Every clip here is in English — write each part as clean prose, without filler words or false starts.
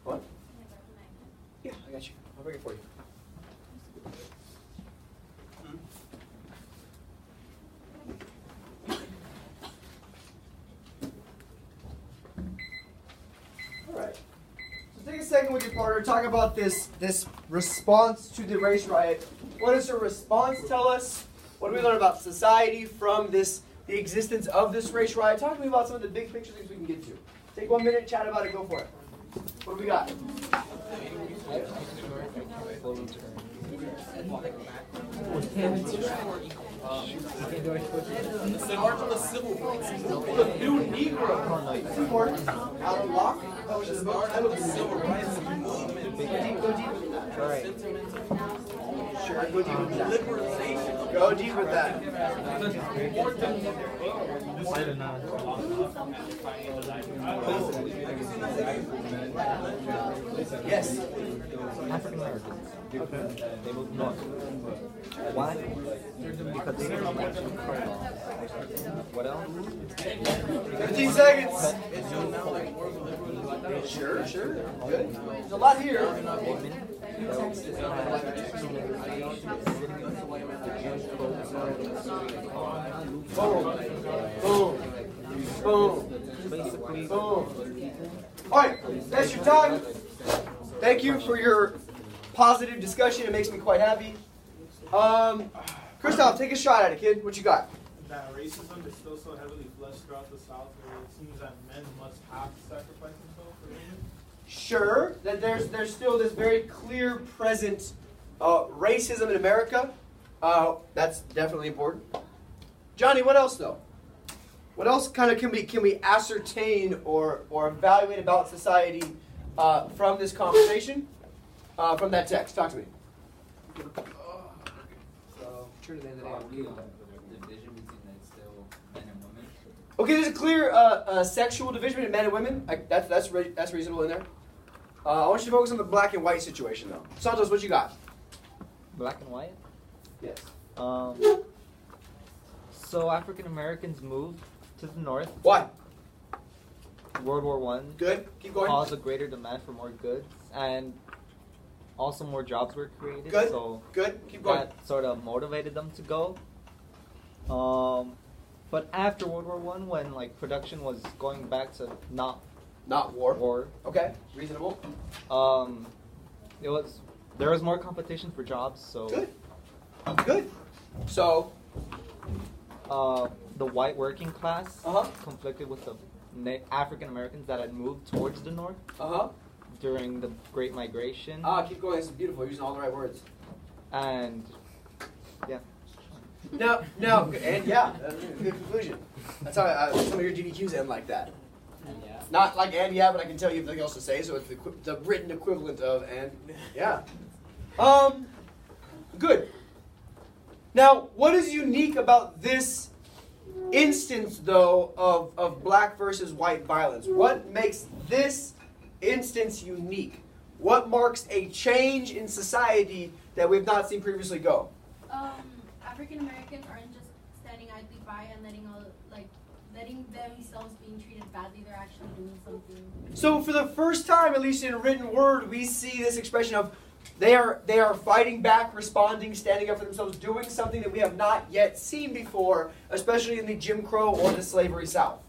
What? Yeah, I got you. I'll bring it for you. All right. So take a second with your partner. Talk about this response to the race riot. What does the response tell us? What do we learn about society from the existence of this race riot? Talk to me about some of the big picture things we can get to. Take 1 minute, chat about it, go for it. What do we got? It's the march of the civil rights. The new Negro. It's important. Alan Locke publishes a book titled The Civil Rights Movement. Go deep with that. All right. Sure, go deep with that. Liberalization. Go deep with that. Yes. African Americans. They moved north. Why? Because they didn't want to What else? 15 seconds. Sure. Good. There's a lot here. Boom. Basically, Boom. All right, that's your time. Thank you for your positive discussion. It makes me quite happy. Christoph, take a shot at it, kid. What you got? That racism is still so heavily fleshed throughout the South, where it seems that men must have to sacrifice themselves for women. Sure, that there's still this very clear present racism in America. That's definitely important. Johnny, what else though? What else kind of can we ascertain or evaluate about society from this conversation, from that text? Talk to me. So, true to the end of the day, the division between like still men and women. Okay, there's a clear sexual division between men and women. That's reasonable in there. I want you to focus on the black and white situation though. Santos, what you got? black and white. Yes. So African Americans moved to the north. Why? World War I Good. Keep going. caused a greater demand for more goods, and also more jobs were created. Good. So Good. Keep going. that sort of motivated them to go. But after World War I, when like production was going back to not war. war, Okay. Reasonable. there was more competition for jobs. So Good. Good. So. The white working class Uh-huh. conflicted with the African Americans that had moved towards the north during the Great Migration. Keep going. This is beautiful. You're using all the right words. And yeah. No, and yeah, that's a good conclusion. That's how some of your GDQs end like that. Yeah. Not like and yeah, but I can tell you have nothing else to say, so it's the written equivalent of and yeah. Good. Now, what is unique about this instance, though, of black versus white violence? What makes this instance unique? What marks a change in society that we've not seen previously go? African Americans aren't just standing idly by and letting themselves being treated badly. They're actually doing something. So for the first time, at least in written word, we see this expression of they are fighting back, responding, standing up for themselves, doing something that we have not yet seen before, especially in the Jim Crow or the slavery South.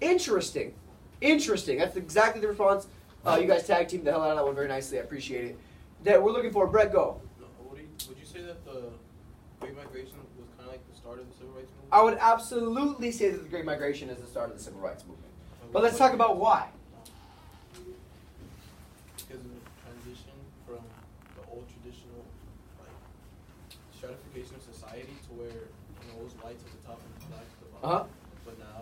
Interesting. That's exactly the response. You guys tag teamed the hell out of that one very nicely. I appreciate it. That we're looking for. Brett, go. Would you say that the Great Migration was kind of like the start of the Civil Rights Movement? I would absolutely say that the Great Migration is the start of the Civil Rights Movement. But let's talk about why. Because of the transition from the old traditional stratification of society to where it was whites at the top and blacks at the bottom. But now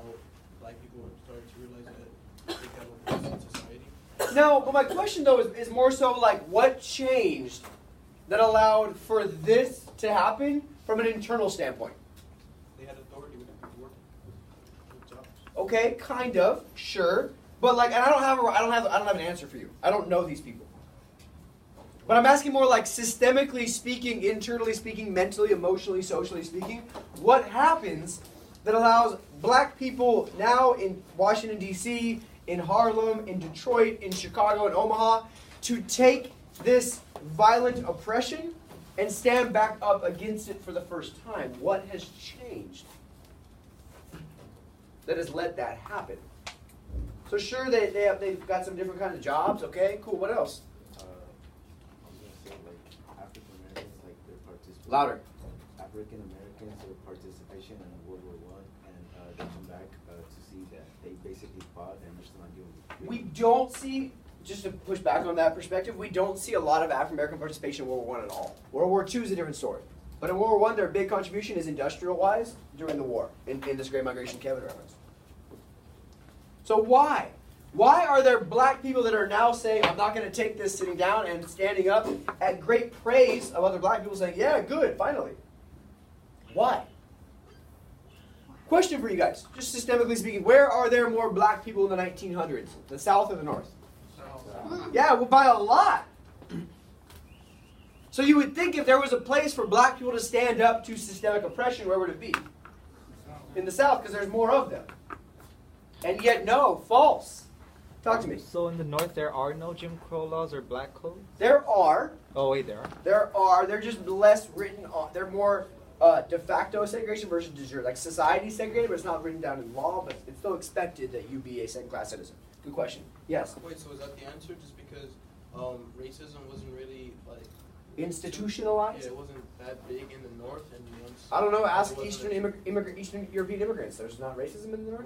black people are starting to realize that they have a voice in society. No, but my question though is more so like what changed that allowed for this to happen from an internal standpoint? They had authority with people working with jobs. Okay, kind of, sure, but like, and I don't have an answer for you. I don't know these people, but I'm asking more like systemically speaking, internally speaking, mentally, emotionally, socially speaking, what happens that allows black people now in Washington, D.C., in Harlem, in Detroit, in Chicago, in Omaha, to take this violent oppression and stand back up against it for the first time. What has changed that has let that happen? So sure, they've got some different kind of jobs. Okay, cool. What else? I was gonna say like African Americans, like their participation. Louder. African Americans, their participation in World War I, and they come back to see that they basically fought and they're still not given. We don't see, just to push back on that perspective, we don't see a lot of African American participation in World War I at all. World War II is a different story. But in World War I, their big contribution is industrial-wise during the war, in this Great Migration Kevin referenced. So why? Why are there black people that are now saying, I'm not going to take this, sitting down and standing up at great praise of other black people saying, yeah, good, finally? Why? Question for you guys, just systemically speaking, where are there more black people in the 1900s? The South or the North? South. Yeah, well, by a lot. So you would think if there was a place for black people to stand up to systemic oppression, where would it be? In the South, because there's more of them. And yet, no, false. Talk to me. So in the North, there are no Jim Crow laws or black codes? There are. Oh, wait, there are? There are. They're just less written on. They're more de facto segregation versus de jure. Like society segregated, but it's not written down in law, but it's still expected that you be a second-class citizen. Good question. Yes? Wait, so is that the answer? Just because racism wasn't really like Institutionalized? Yeah, it wasn't that big in the North, and once I don't know. Ask it wasn't Eastern European immigrants. There's not racism in the North?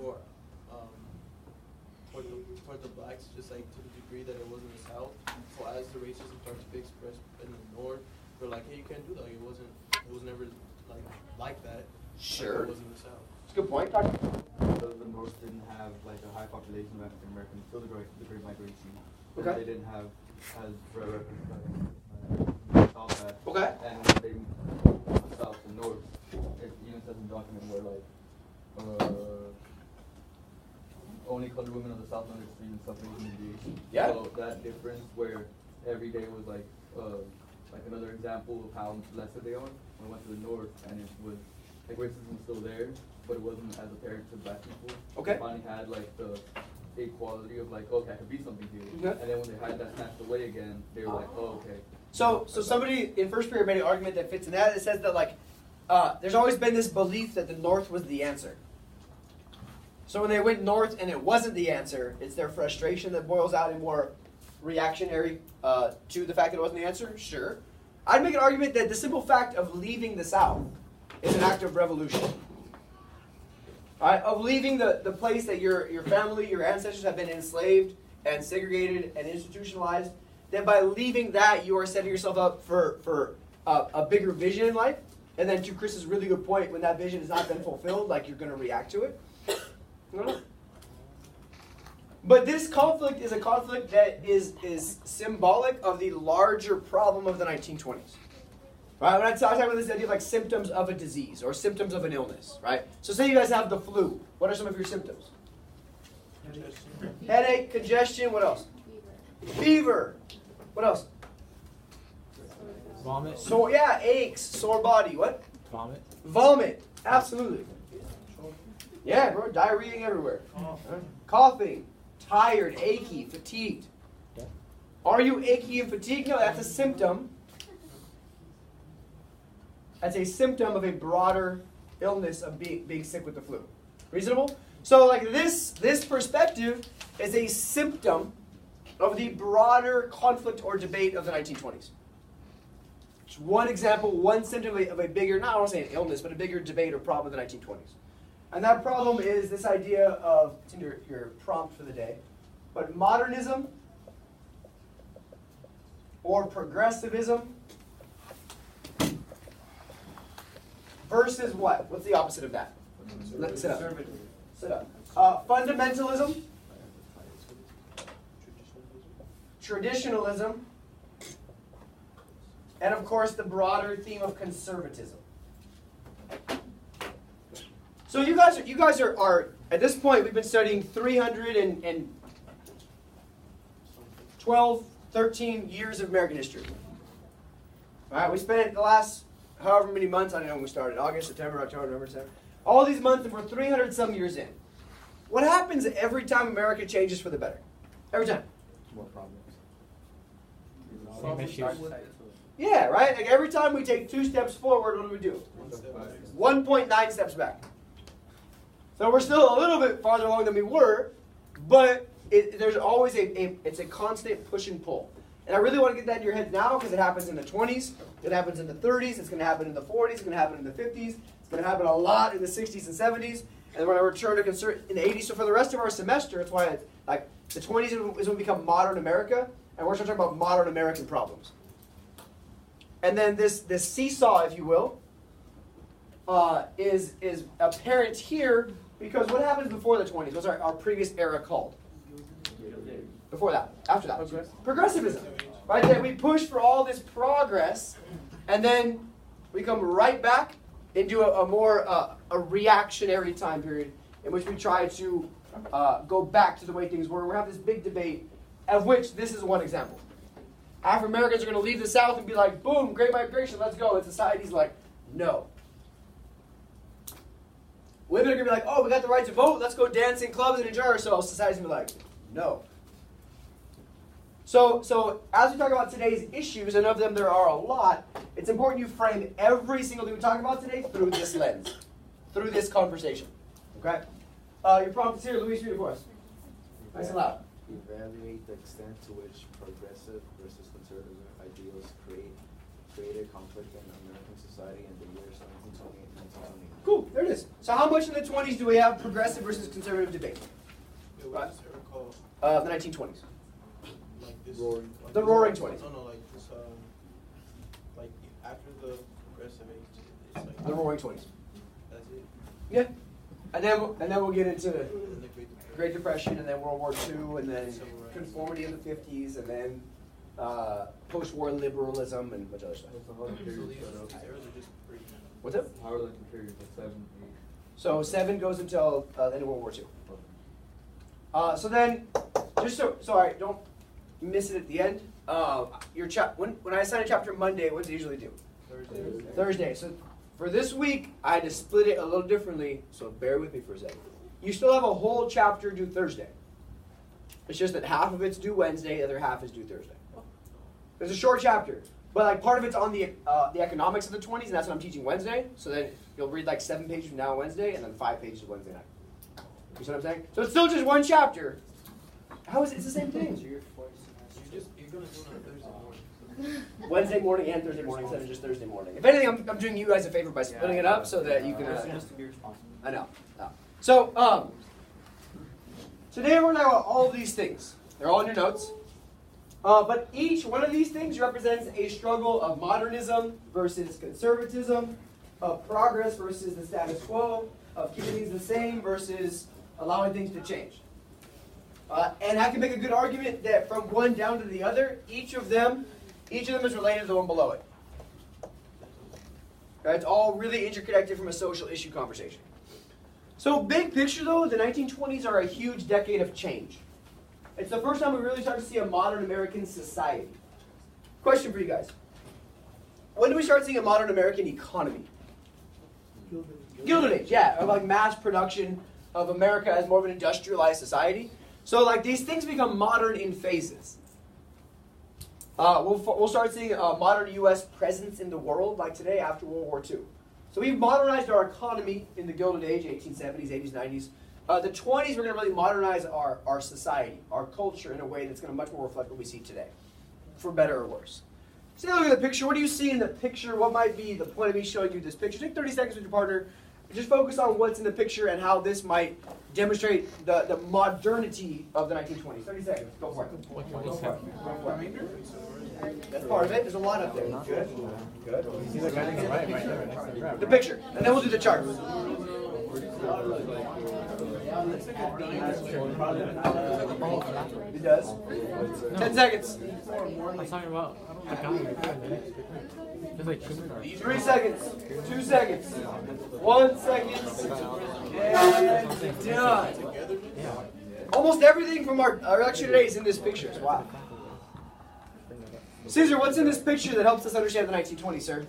or, toward the blacks, just like to the degree that it was in the South. So as the racism started to be expressed in the North, they're like, hey, you can't do that. It was never like that. Sure. Like it was in the South. It's a good point. Talk. The North didn't have like a high population of African Americans until the Great Migration. Okay. They didn't have as the South had. Okay. And when they moved from the South to North, it even says in the document where like only colored women of the South understand suffering humiliation. Yeah. So that difference where every day was like another example of how lesser they are. When I went to the North and it was like racism was still there, but it wasn't as apparent to black people. Okay. They finally had like the equality of like, okay, I could be something here. Okay. And then when they had that snatched away again, they were like, oh, okay. So somebody in first period made an argument that fits in that. It says that like there's always been this belief that the North was the answer. So when they went north and it wasn't the answer, it's their frustration that boils out in more reactionary to the fact that it wasn't the answer? Sure. I'd make an argument that the simple fact of leaving the South is an act of revolution. All right? Of leaving the place that your family, your ancestors have been enslaved and segregated and institutionalized, that by leaving that, you are setting yourself up for a bigger vision in life. And then to Chris's really good point, when that vision has not been fulfilled, like you're going to react to it. No. But this conflict is a conflict that is symbolic of the larger problem of the 1920s. Right? When I talk about this idea of like symptoms of a disease or symptoms of an illness, right? So say you guys have the flu. What are some of your symptoms? Headache, congestion, what else? Fever. What else? Vomit. So yeah, aches, sore body. What? Vomit. Vomit. Absolutely. Yeah, bro, diarrhea everywhere. Coughing, tired, achy, fatigued. Yeah. Are you achy and fatigued? No, that's a symptom. That's a symptom of a broader illness of being sick with the flu. Reasonable? So like this perspective is a symptom of the broader conflict or debate of the 1920s. It's one example, one symptom of a bigger, not I don't want to say an illness, but a bigger debate or problem of the 1920s. And that problem is this idea of, it's in your prompt for the day, but modernism or progressivism versus what? What's the opposite of that? Let's sit up. Sit up. Fundamentalism, traditionalism, and of course the broader theme of conservatism. So you guys are at this point, we've been studying 312, 13 years of American history. All right, we spent the last however many months, I don't know when we started, August, September, October, November, December. All these months, and we're 300 some years in. What happens every time America changes for the better? Every time. More problems. Yeah, right? Like every time we take 2 steps forward, what do? 1.9 steps back. So we're still a little bit farther along than we were, but there's always it's a constant push and pull. And I really want to get that in your head now because it happens in the 20s, it happens in the 30s, it's going to happen in the 40s, it's going to happen in the 50s, it's going to happen a lot in the 60s and 70s, and when I return to in the 80s. So for the rest of our semester, that's why like the 20s is when we become modern America, and we're going to talk about modern American problems. And then this seesaw, if you will, is apparent here because what happens before the 20s? What's our previous era called? Before that, after that. Progressivism. Right? That we push for all this progress, and then we come right back into a more a reactionary time period in which we try to go back to the way things were. We have this big debate, of which this is one example. African Americans are going to leave the South and be like, boom, great migration, let's go. And society's like, no. Women are going to be like, oh, we got the right to vote, let's go dance in clubs and enjoy ourselves. Society's going to be like, no. So as we talk about today's issues, and of them there are a lot, it's important you frame every single thing we talk about today through this lens, through this conversation. Okay? Your prompt is here. Luis, read it for us. Nice and loud. Evaluate the extent to which progressive versus conservative ideals created conflict in American society in the years 1920 and 1920. Cool, there it is. So how much in the 20s do we have progressive versus conservative debate? What is it called? The 1920s. Like this, The Roaring 20s. No, like this, like after the progressive age, it's like The Roaring 20s. That's it. Yeah. And then we'll get into And the Great Depression, and then World War II, and then Civil rights. conformity in the 50s, and then post-war liberalism, and a bunch of other stuff. So these eras are just pretty. What's up? How are like the periods of 7, 8? So 7 goes until the end of World War II. So then, just so all right, don't miss it at the end. When I assign a chapter Monday, what does it usually do? Thursday. So for this week, I had to split it a little differently, so bear with me for a second. You still have a whole chapter due Thursday. It's just that half of it's due Wednesday, the other half is due Thursday. It's a short chapter, but like part of it's on the economics of the 20s, and that's what I'm teaching Wednesday. So then you'll read like 7 pages from now on Wednesday, and then 5 pages Wednesday night. You see what I'm saying? So it's still just one chapter. How is it? It's the same thing. You're gonna do it on Thursday morning. Wednesday morning and Thursday morning instead of just Thursday morning. If anything, I'm doing you guys a favor by splitting it up so that you can. Just to be responsible. I know. So today we're going to talk about all of these things. They're all in your notes. But each one of these things represents a struggle of modernism versus conservatism, of progress versus the status quo, of keeping things the same versus allowing things to change. And I can make a good argument that from one down to the other, each of them is related to the one below it. Right? It's all really interconnected from a social issue conversation. So big picture though, the 1920s are a huge decade of change. It's the first time we really start to see a modern American society. Question for you guys. When do we start seeing a modern American economy? Gilded Age, yeah. Of like mass production of America as more of an industrialized society. So like these things become modern in phases. We'll start seeing a modern U.S. presence in the world like today after World War II. So we've modernized our economy in the Gilded Age, 1870s, 80s, 90s. The 20s, we're going to really modernize our society, our culture in a way that's going to much more reflect what we see today, for better or worse. So take a look at the picture. What do you see in the picture? What might be the point of me showing you this picture? Take 30 seconds with your partner. Just focus on what's in the picture and how this might demonstrate the modernity of the 1920s. 30 seconds. Go for it. Go for it. That's part of it. There's a lot up there. Good. Good. The picture. And then we'll do the chart. It does. 10 seconds. I'm talking about the guy. There's like 2 minutes. 3 seconds. 2 seconds. 1 second. And done. Almost everything from our lecture today is in this picture. Wow. Caesar, what's in this picture that helps us understand the 1920s, sir?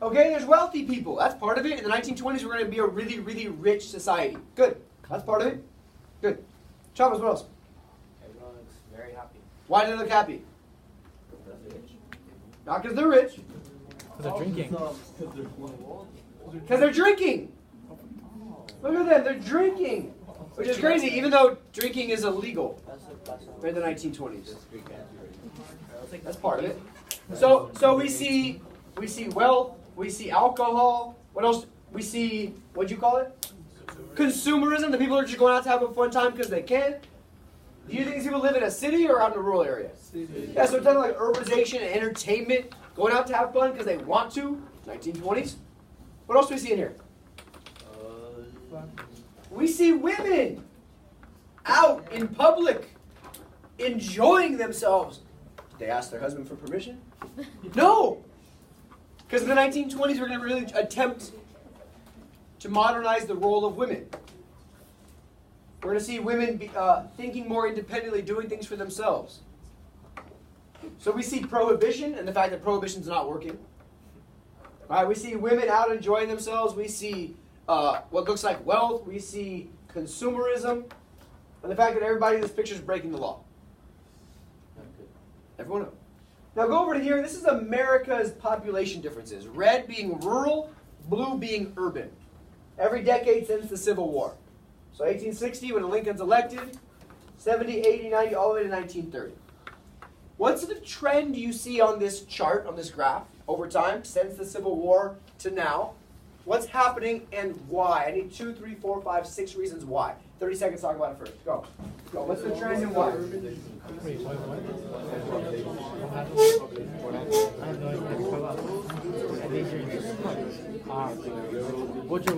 Okay, there's wealthy people. That's part of it. In the 1920s, we're going to be a really, really rich society. Good. That's part of it. Good. Chavez, what else? Everyone looks very happy. Why do they look happy? Not because they're rich. Because they're drinking. Because they're drinking. Look at them. They're drinking. Which is crazy, even though drinking is illegal in the 1920s. That's part of it. So we see wealth. We see alcohol. What else? We see, what'd you call it? Consumerism. The people are just going out to have a fun time because they can. Do you think these people live in a city or out in a rural area? Yeah, so it's kind of like urbanization and entertainment, going out to have fun because they want to. 1920s. What else do we see in here? We see women out in public enjoying themselves. Did they ask their husband for permission? No! Because in the 1920s, we're going to really attempt to modernize the role of women. We're going to see women thinking more independently, doing things for themselves. So we see prohibition and the fact that prohibition is not working. All right, we see women out enjoying themselves. We see what looks like wealth. We see consumerism. And the fact that everybody in this picture is breaking the law. Everyone knows. Now go over to here. This is America's population differences. Red being rural, blue being urban. Every decade since the Civil War. So 1860 when Lincoln's elected, 70, 80, 90, all the way to 1930. What's the trend you see on this chart, on this graph, over time, since the Civil War to now? What's happening and why? I need 2, 3, 4, 5, 6 reasons why. 30 seconds to talk about it first. Go. Go. What's the trend and why? What's your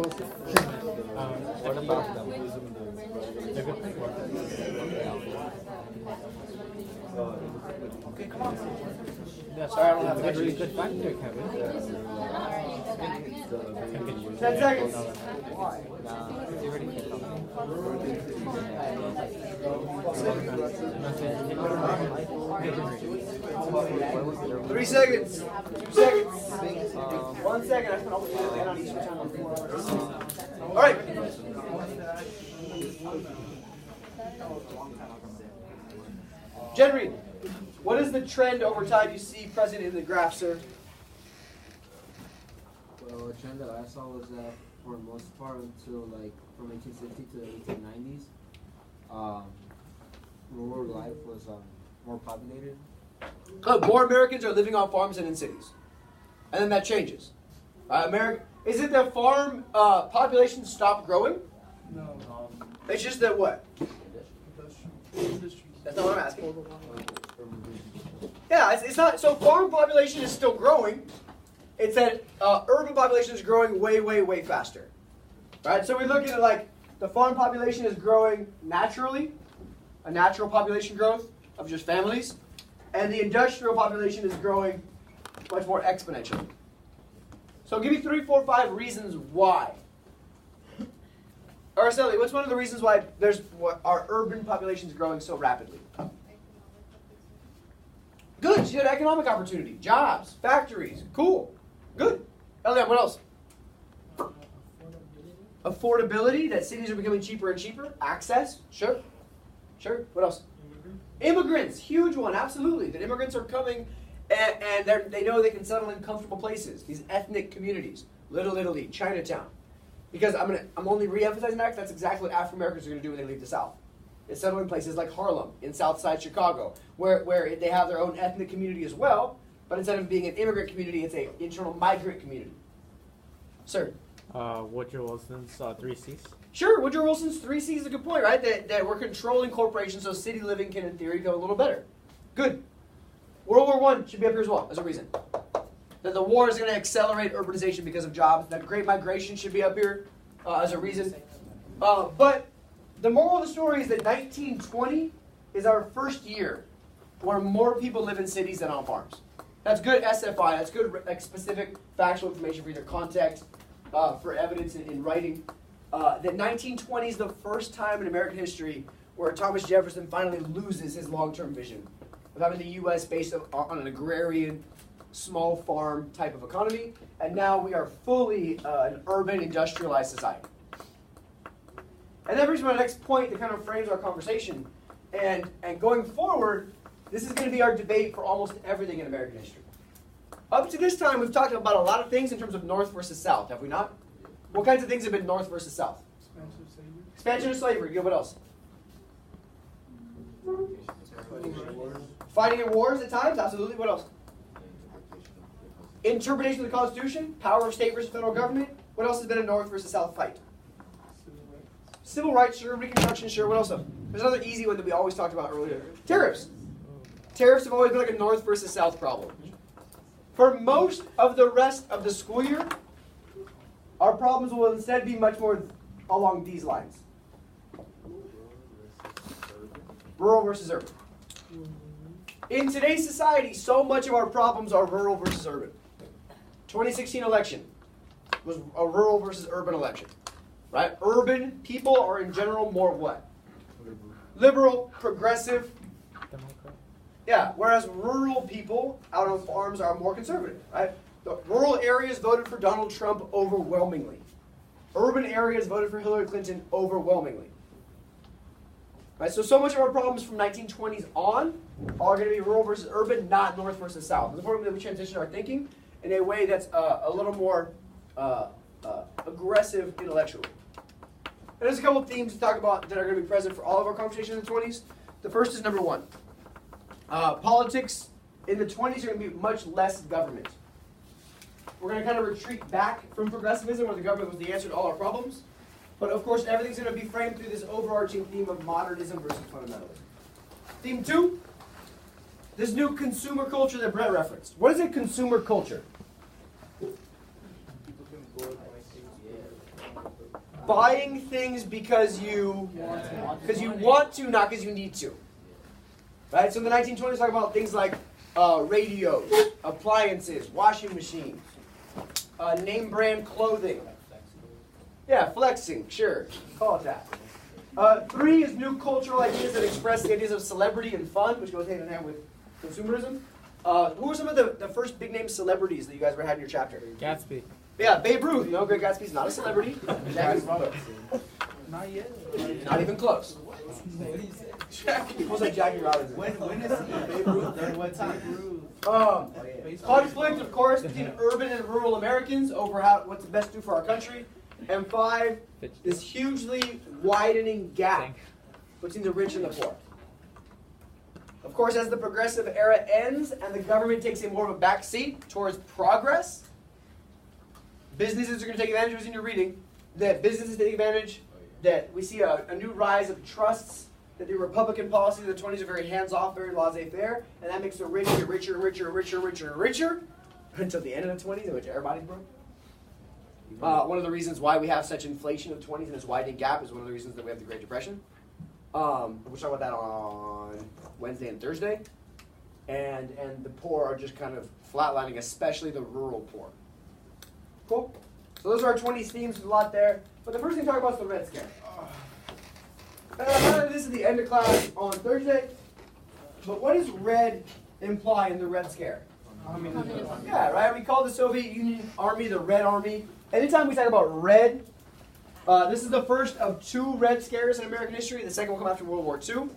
what about them? Okay, come on. That's Sorry, I don't have a that really sheet. good factor, Kevin. 10 seconds. 3 seconds. 2 seconds. 1 second. I spent all the time on Eastern time. All right. Jen Reed, what is the trend over time you see present in the graph, sir? Well, a trend that I saw was that for the most part until like from 1860 to the 1890s, rural life was more populated. More Americans are living on farms than in cities. And then that changes. Is it the farm population stopped growing? No. It's just that what? That's not what I'm asking. Yeah, it's not. So farm population is still growing. It's that urban population is growing way, way, way faster. Right? So we look at it like the farm population is growing naturally, a natural population growth of just families, and the industrial population is growing much more exponentially. So give me 3, 4, 5 reasons why. Araceli, what's one of the reasons why our urban population is growing so rapidly? Good. You had economic opportunity, jobs, factories. Cool. Good. Eliam, what else? Affordability, that cities are becoming cheaper and cheaper. Access, sure. Sure. What else? Immigrants, huge one, absolutely. That immigrants are coming and they know they can settle in comfortable places. These ethnic communities, Little Italy, Chinatown. Because I'm only re-emphasizing that because that's exactly what African Americans are going to do when they leave the South. They settle in places like Harlem, in Southside Chicago, where they have their own ethnic community as well, but instead of being an immigrant community, it's an internal migrant community. Sir? Woodrow Wilson's 3 C's. Sure, Woodrow Wilson's 3 C's is a good point, right? That we're controlling corporations so city living can, in theory, go a little better. Good. World War I should be up here as well, as a reason. That the war is going to accelerate urbanization because of jobs. That Great Migration should be up here as a reason. But the moral of the story is that 1920 is our first year where more people live in cities than on farms. That's good SFI. That's good specific factual information for either context, for evidence in writing. That 1920 is the first time in American history where Thomas Jefferson finally loses his long-term vision of having the U.S. based on an agrarian small farm type of economy, and now we are fully an urban industrialized society. And that brings me to my next point that kind of frames our conversation. And going forward, this is going to be our debate for almost everything in American history. Up to this time, we've talked about a lot of things in terms of North versus South, have we not? What kinds of things have been North versus South? Expansion of slavery. Good. What else? Fighting in wars at times. Absolutely. What else? Interpretation of the Constitution. Power of state versus federal government. What else has been a North versus South fight? Civil rights, sure. Reconstruction, sure. What else? There's another easy one that we always talked about earlier. Tariffs. Tariffs have always been like a North versus South problem. For most of the rest of the school year, our problems will instead be much more along these lines. Rural versus urban. In today's society, so much of our problems are rural versus urban. 2016 election was a rural versus urban election. Right? Urban people are in general more what? Liberal, progressive. Yeah, whereas rural people out on farms are more conservative, right? The rural areas voted for Donald Trump overwhelmingly. Urban areas voted for Hillary Clinton overwhelmingly. Right? So much of our problems from 1920s on are going to be rural versus urban, not North versus South. It's important that we transition our thinking in a way that's a little more aggressive intellectually. And there's a couple of themes to talk about that are going to be present for all of our conversations in the 20s. The first is number one. Politics in the 20s are going to be much less government. We're going to kind of retreat back from progressivism, where the government was the answer to all our problems. But of course, everything's going to be framed through this overarching theme of modernism versus fundamentalism. Theme two, this new consumer culture that Brett referenced. What is a consumer culture? Buying things because you want to, not because you need to. Right? So in the 1920s, talk about things like radios, appliances, washing machines, name brand clothing. Yeah, flexing, sure. Call it that. Three is new cultural ideas that express the ideas of celebrity and fun, which goes hand in hand with consumerism. Who were some of the first big name celebrities that you guys had in your chapter? Gatsby. Yeah, Babe Ruth. You know, Great Gatsby's not a celebrity. Not yet. Not even close. People say Jackie Robinson. When is Babe Ruth? At what time? Conflict, of course, between urban and rural Americans over what's the best to do for our country. And five, this hugely widening gap between the rich and the poor. Of course, as the progressive era ends and the government takes a more of a back seat towards progress, businesses are going to take advantage, as in your reading, that businesses take advantage, that we see a new rise of trusts, that the Republican policy of the 20s are very hands-off, very laissez-faire, and that makes the rich get richer and richer and richer and richer and richer until the end of the 20s, in which everybody's broke. One of the reasons why we have such inflation of the 20s and this widening gap is one of the reasons that we have the Great Depression. We'll talk about that on Wednesday and Thursday. And the poor are just kind of flatlining, especially the rural poor. Cool? So those are our 20s themes, there's a lot there. But the first thing to talk about is the Red Scare. This is the end of class on Thursday. But what does red imply in the Red Scare? Yeah, right? We call the Soviet Union Army the Red Army. Anytime we talk about red, this is the first of two Red Scares in American history. The second will come after World War II.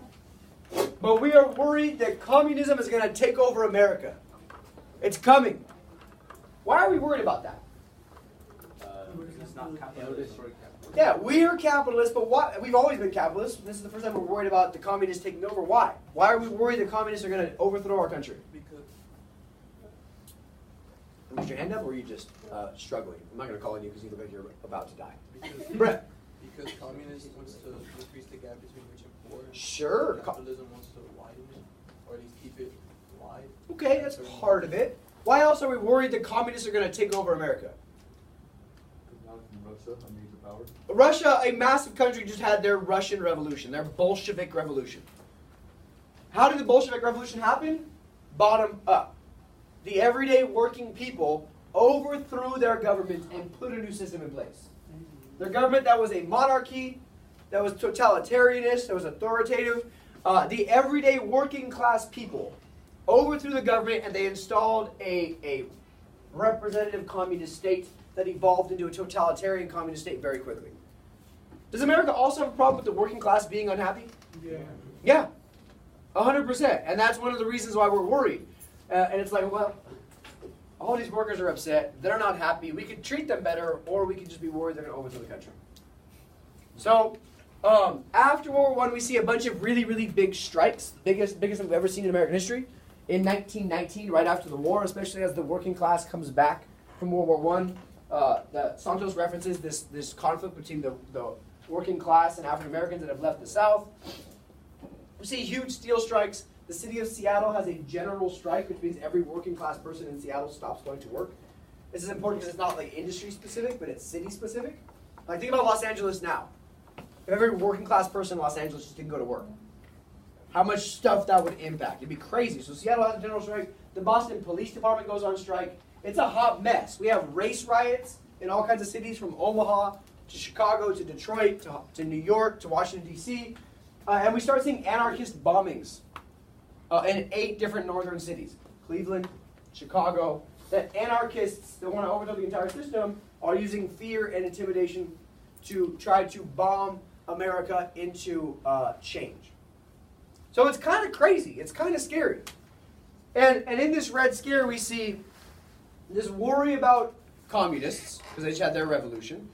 But we are worried that communism is going to take over America. It's coming. Why are we worried about that? It's not capitalist. Yeah, we are capitalists, but why? We've always been capitalists. This is the first time we're worried about the communists taking over. Why? Why are we worried that communists are going to overthrow our country? Because Put your hand up, or are you just struggling? I'm not going to call on you because you look like you're about to die. Because Brett. Because communism wants to increase the gap between rich and poor. Sure. Capitalism wants to widen it, or at least keep it wide. Okay, that's part of it. Why else are we worried that communists are going to take over America? Russia, a major power. Russia, a massive country, just had their Russian Revolution, their Bolshevik Revolution. How did the Bolshevik Revolution happen? Bottom up. The everyday working people overthrew their government and put a new system in place. Their government that was a monarchy, that was totalitarianist, that was authoritative. The everyday working class people overthrew the government and they installed a representative communist state that evolved into a totalitarian communist state very quickly. Does America also have a problem with the working class being unhappy? Yeah. Yeah, 100%. And that's one of the reasons why we're worried. And it's like, well, all these workers are upset. They're not happy. We could treat them better, or we could just be worried they're going to overthrow the country. So, after World War I, we see a bunch of really, really big strikes, biggest we've ever seen in American history. In 1919, right after the war, especially as the working class comes back from World War I, Santos references this conflict between the working class and African Americans that have left the South. We see huge steel strikes. The city of Seattle has a general strike, which means every working class person in Seattle stops going to work. This is important because it's not like industry specific, but it's city specific. Like think about Los Angeles now. If every working class person in Los Angeles just didn't go to work, how much stuff that would impact. It'd be crazy. So Seattle has a general strike. The Boston Police Department goes on strike. It's a hot mess. We have race riots in all kinds of cities, from Omaha to Chicago to Detroit to New York to Washington, D.C. And we start seeing anarchist bombings in 8 different northern cities. Cleveland, Chicago. That anarchists that want to overthrow the entire system are using fear and intimidation to try to bomb America into change. So it's kind of crazy. It's kind of scary. And in this Red Scare, we see this worry about communists, because they just had their revolution.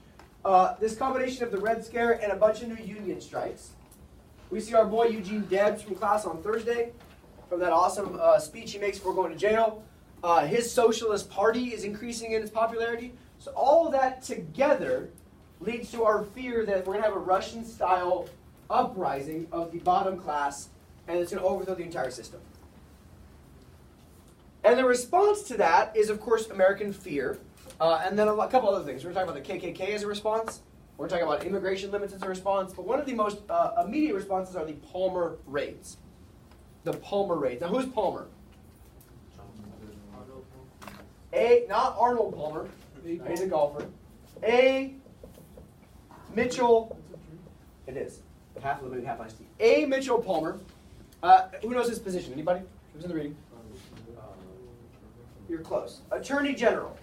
This combination of the Red Scare and a bunch of new union strikes. We see our boy Eugene Debs from class on Thursday, from that awesome speech he makes before going to jail. His Socialist Party is increasing in its popularity. So all of that together leads to our fear that we're going to have a Russian-style uprising of the bottom class, and it's going to overthrow the entire system. And the response to that is, of course, American fear, and then a couple other things. We're going to talk about the KKK as a response. We're talking about immigration limits as a response. But one of the most immediate responses are the Palmer raids. The Palmer raids. Now, who's Palmer? Not Arnold Palmer. He's a golfer. Mitchell. It is. Half lemonade, half iced tea. Mitchell Palmer. Who knows his position? Anybody? Who's in the reading? You're close. Attorney General.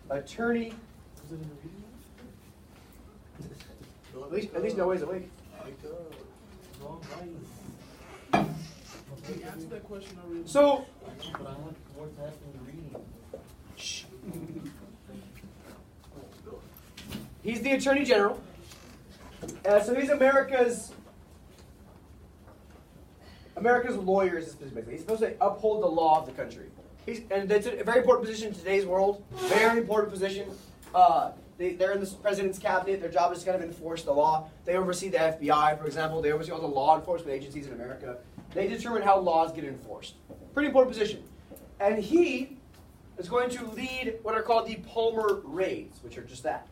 Attorney. At least Noah's awake. So. Shh. He's the Attorney General. So he's America's lawyer, basically. He's supposed to uphold the law of the country. And that's a very important position in today's world. Very important position. They're in the president's cabinet. Their job is to kind of enforce the law. They oversee the FBI, for example. They oversee all the law enforcement agencies in America. They determine how laws get enforced. Pretty important position. And he is going to lead what are called the Palmer raids, which are just that.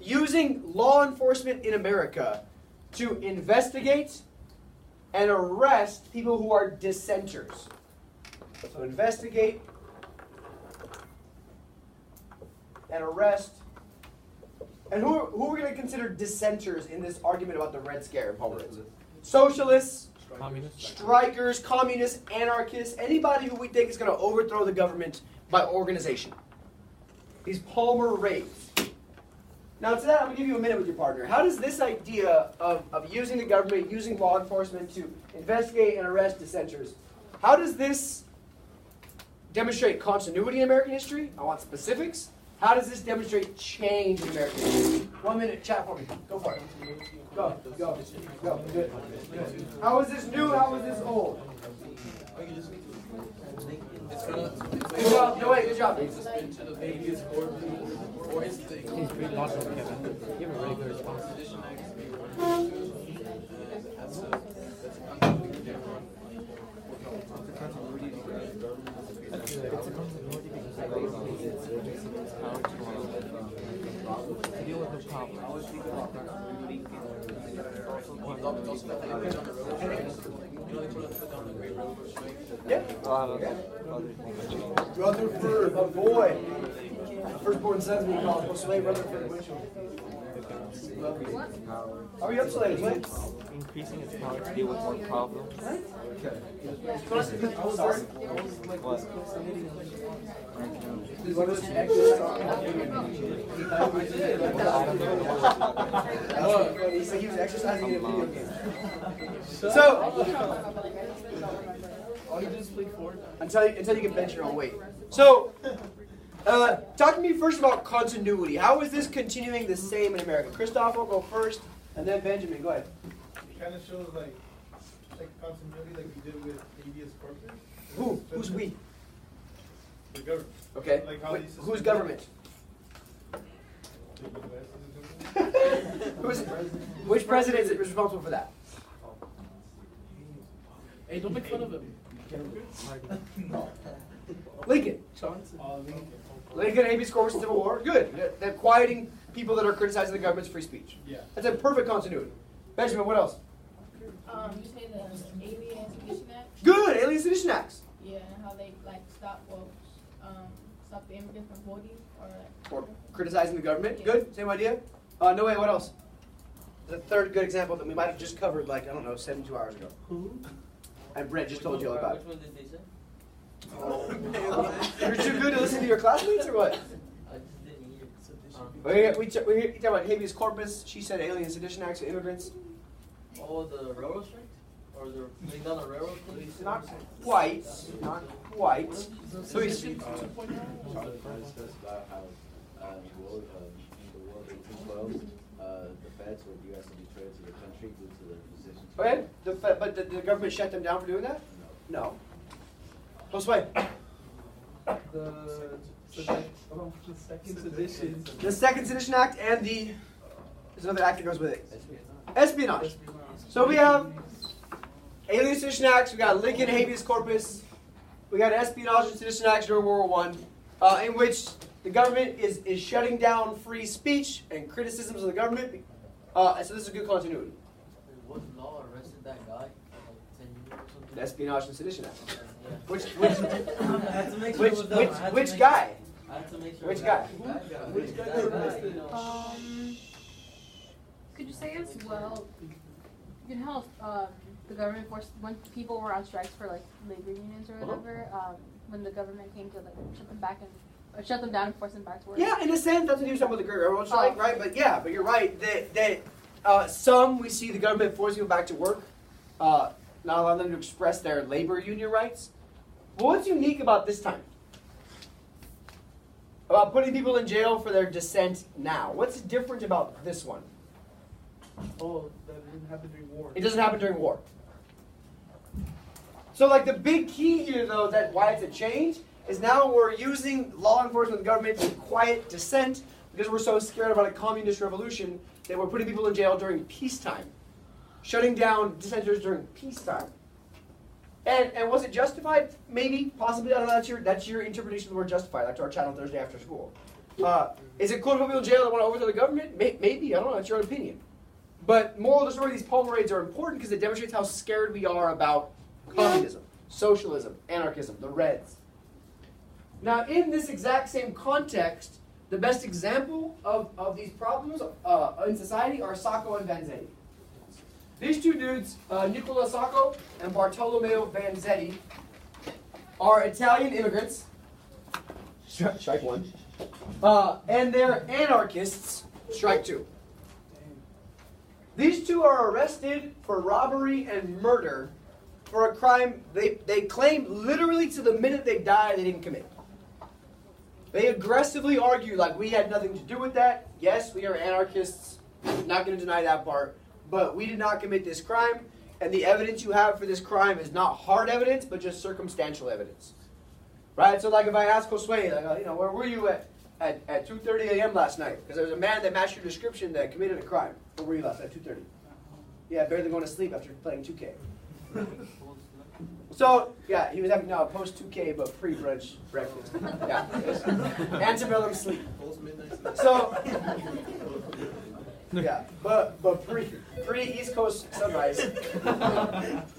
Using law enforcement in America to investigate and arrest people who are dissenters. So investigate and arrest. And who are we going to consider dissenters in this argument about the Red Scare and Palmer raids? Socialists, strikers, communists, anarchists, anybody who we think is going to overthrow the government by organization. These Palmer raids. Now to that, I'm going to give you a minute with your partner. How does this idea of using the government, using law enforcement to investigate and arrest dissenters, how does this demonstrate continuity in American history? I want specifics. How does this demonstrate change in American history? 1 minute, chat for me. Go for it. Go. Good. How is this new? How is this old? Good job. No, wait, good job. He's pretty awesome, Kevin. You have a really good response. It's a continuity because I how to deal with the problem. Yeah. Rutherford, a boy. Firstborn son's being called Josue Rutherford Mitchell. Are we up so late? Wait. Increasing its power to deal with more problems. Sorry. He said he was exercising in a video game. So, All you do is play Fortnite. until you can bench your own weight. So, talk to me first about continuity. How is this continuing the same in America? Christoph will go first, and then Benjamin. Go ahead. It kind of shows like continuity, like we did with habeas corpus. Who? Who's we? The government. Okay. Like how they Who's government? Which president is responsible for that? Hey, don't make fun of him. Lincoln. Johnson. Lincoln, habeas corpus, Civil War. Good. They're quieting people that are criticizing the government's free speech. Yeah. That's a perfect continuity. Benjamin, what else? You say the Alien Sedition Act? Good. Alien Sedition Acts. Yeah, how they like stop the immigrants from voting or Or criticizing the government. Good. Same idea. No way. What else? The third good example that we might have just covered, like, I don't know, 72 hours ago. Who? And Brett just told you all about it. Which one did they say? You're too good to listen to your classmates, or what? I just didn't hear. We talk about habeas corpus. She said Alien Sedition Acts for immigrants. Oh, the railroad strike? Or the laying down the railroad thing? Not quite. Not quite. So he's, Discuss about how in the War of 1812, the feds were U.S. and betrayed to the country due to their position. okay. But the government shut them down for doing that? No. Josue. The second sedition. The Second Sedition Act and there's another act that goes with it. Espionage. So we have Alien Sedition Acts, we got Lincoln habeas corpus, we got espionage and sedition acts during World War I, in which the government is shutting down free speech and criticisms of the government. So this is a good continuity. What law arrested that guy? Like 10 years or something? The Espionage and Sedition Act. Yeah. Which I had to make sure it was them. I had to which make guy? I had to make sure Which it was guy? that guy. Which guy That got guy, arrested? you know. Could you say as well, you know how the government forced, when people were on strikes for like labor unions or whatever, when the government came to like shut them back or shut them down and force them back to work? Yeah, in a sense, that's what he was talking about the Great Railroad Strike, right? But yeah, but you're right. That some we see the government forcing people back to work, not allowing them to express their labor union rights. Well, what's unique about this time? About putting people in jail for their dissent now. What's different about this one? Oh, that didn't happen during war. It doesn't happen during war. So like the big key here though, that why it's a change, is now we're using law enforcement and government to quiet dissent because we're so scared about a communist revolution that we're putting people in jail during peacetime. Shutting down dissenters during peacetime. And was it justified? Maybe, possibly. I don't know. That's your interpretation of the word justified. Like to our channel Thursday after school. Is it cool to put people in jail that want to overthrow the government? Maybe. I don't know. It's your own opinion. But moral of the story, these palm raids are important because it demonstrates how scared we are about communism, socialism, anarchism, the Reds. Now, in this exact same context, the best example of these problems in society are Sacco and Vanzetti. These two dudes, Nicola Sacco and Bartolomeo Vanzetti, are Italian immigrants. Strike one. And they're anarchists. Strike two. These two are arrested for robbery and murder for a crime they claim literally to the minute they died they didn't commit. They aggressively argue like we had nothing to do with that. Yes, we are anarchists. Not going to deny that part. But we did not commit this crime, and the evidence you have for this crime is not hard evidence, but just circumstantial evidence. Right? So like if I ask Josue, like, where were you at 2:30 a.m. last night? Because there was a man that matched your description that committed a crime. Where were you last at 2:30? Yeah, barely going to sleep after playing 2K. So, yeah, he was having a post-2K but pre-brunch breakfast. Yeah. Antebellum sleep. So, yeah, but pre-East Coast sunrise.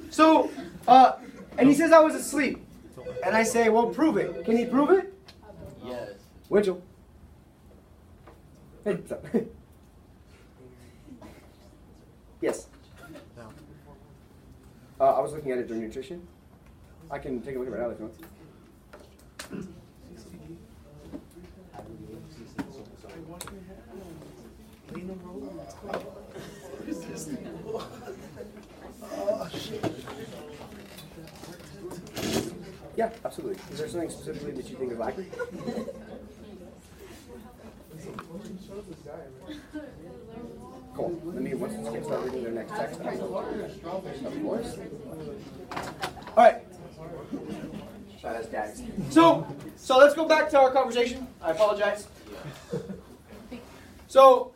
So, and he says I was asleep. And I say, well, prove it. Can he prove it? Yes. Winchell. Yes. I was looking at it during nutrition. I can take a look at it right now if you want. Yeah, absolutely. Is there something specifically that you think is lacking? Cool. Let me, once this kids start reading their next text, I will. Of course. All right. So let's go back to our conversation. I apologize. So,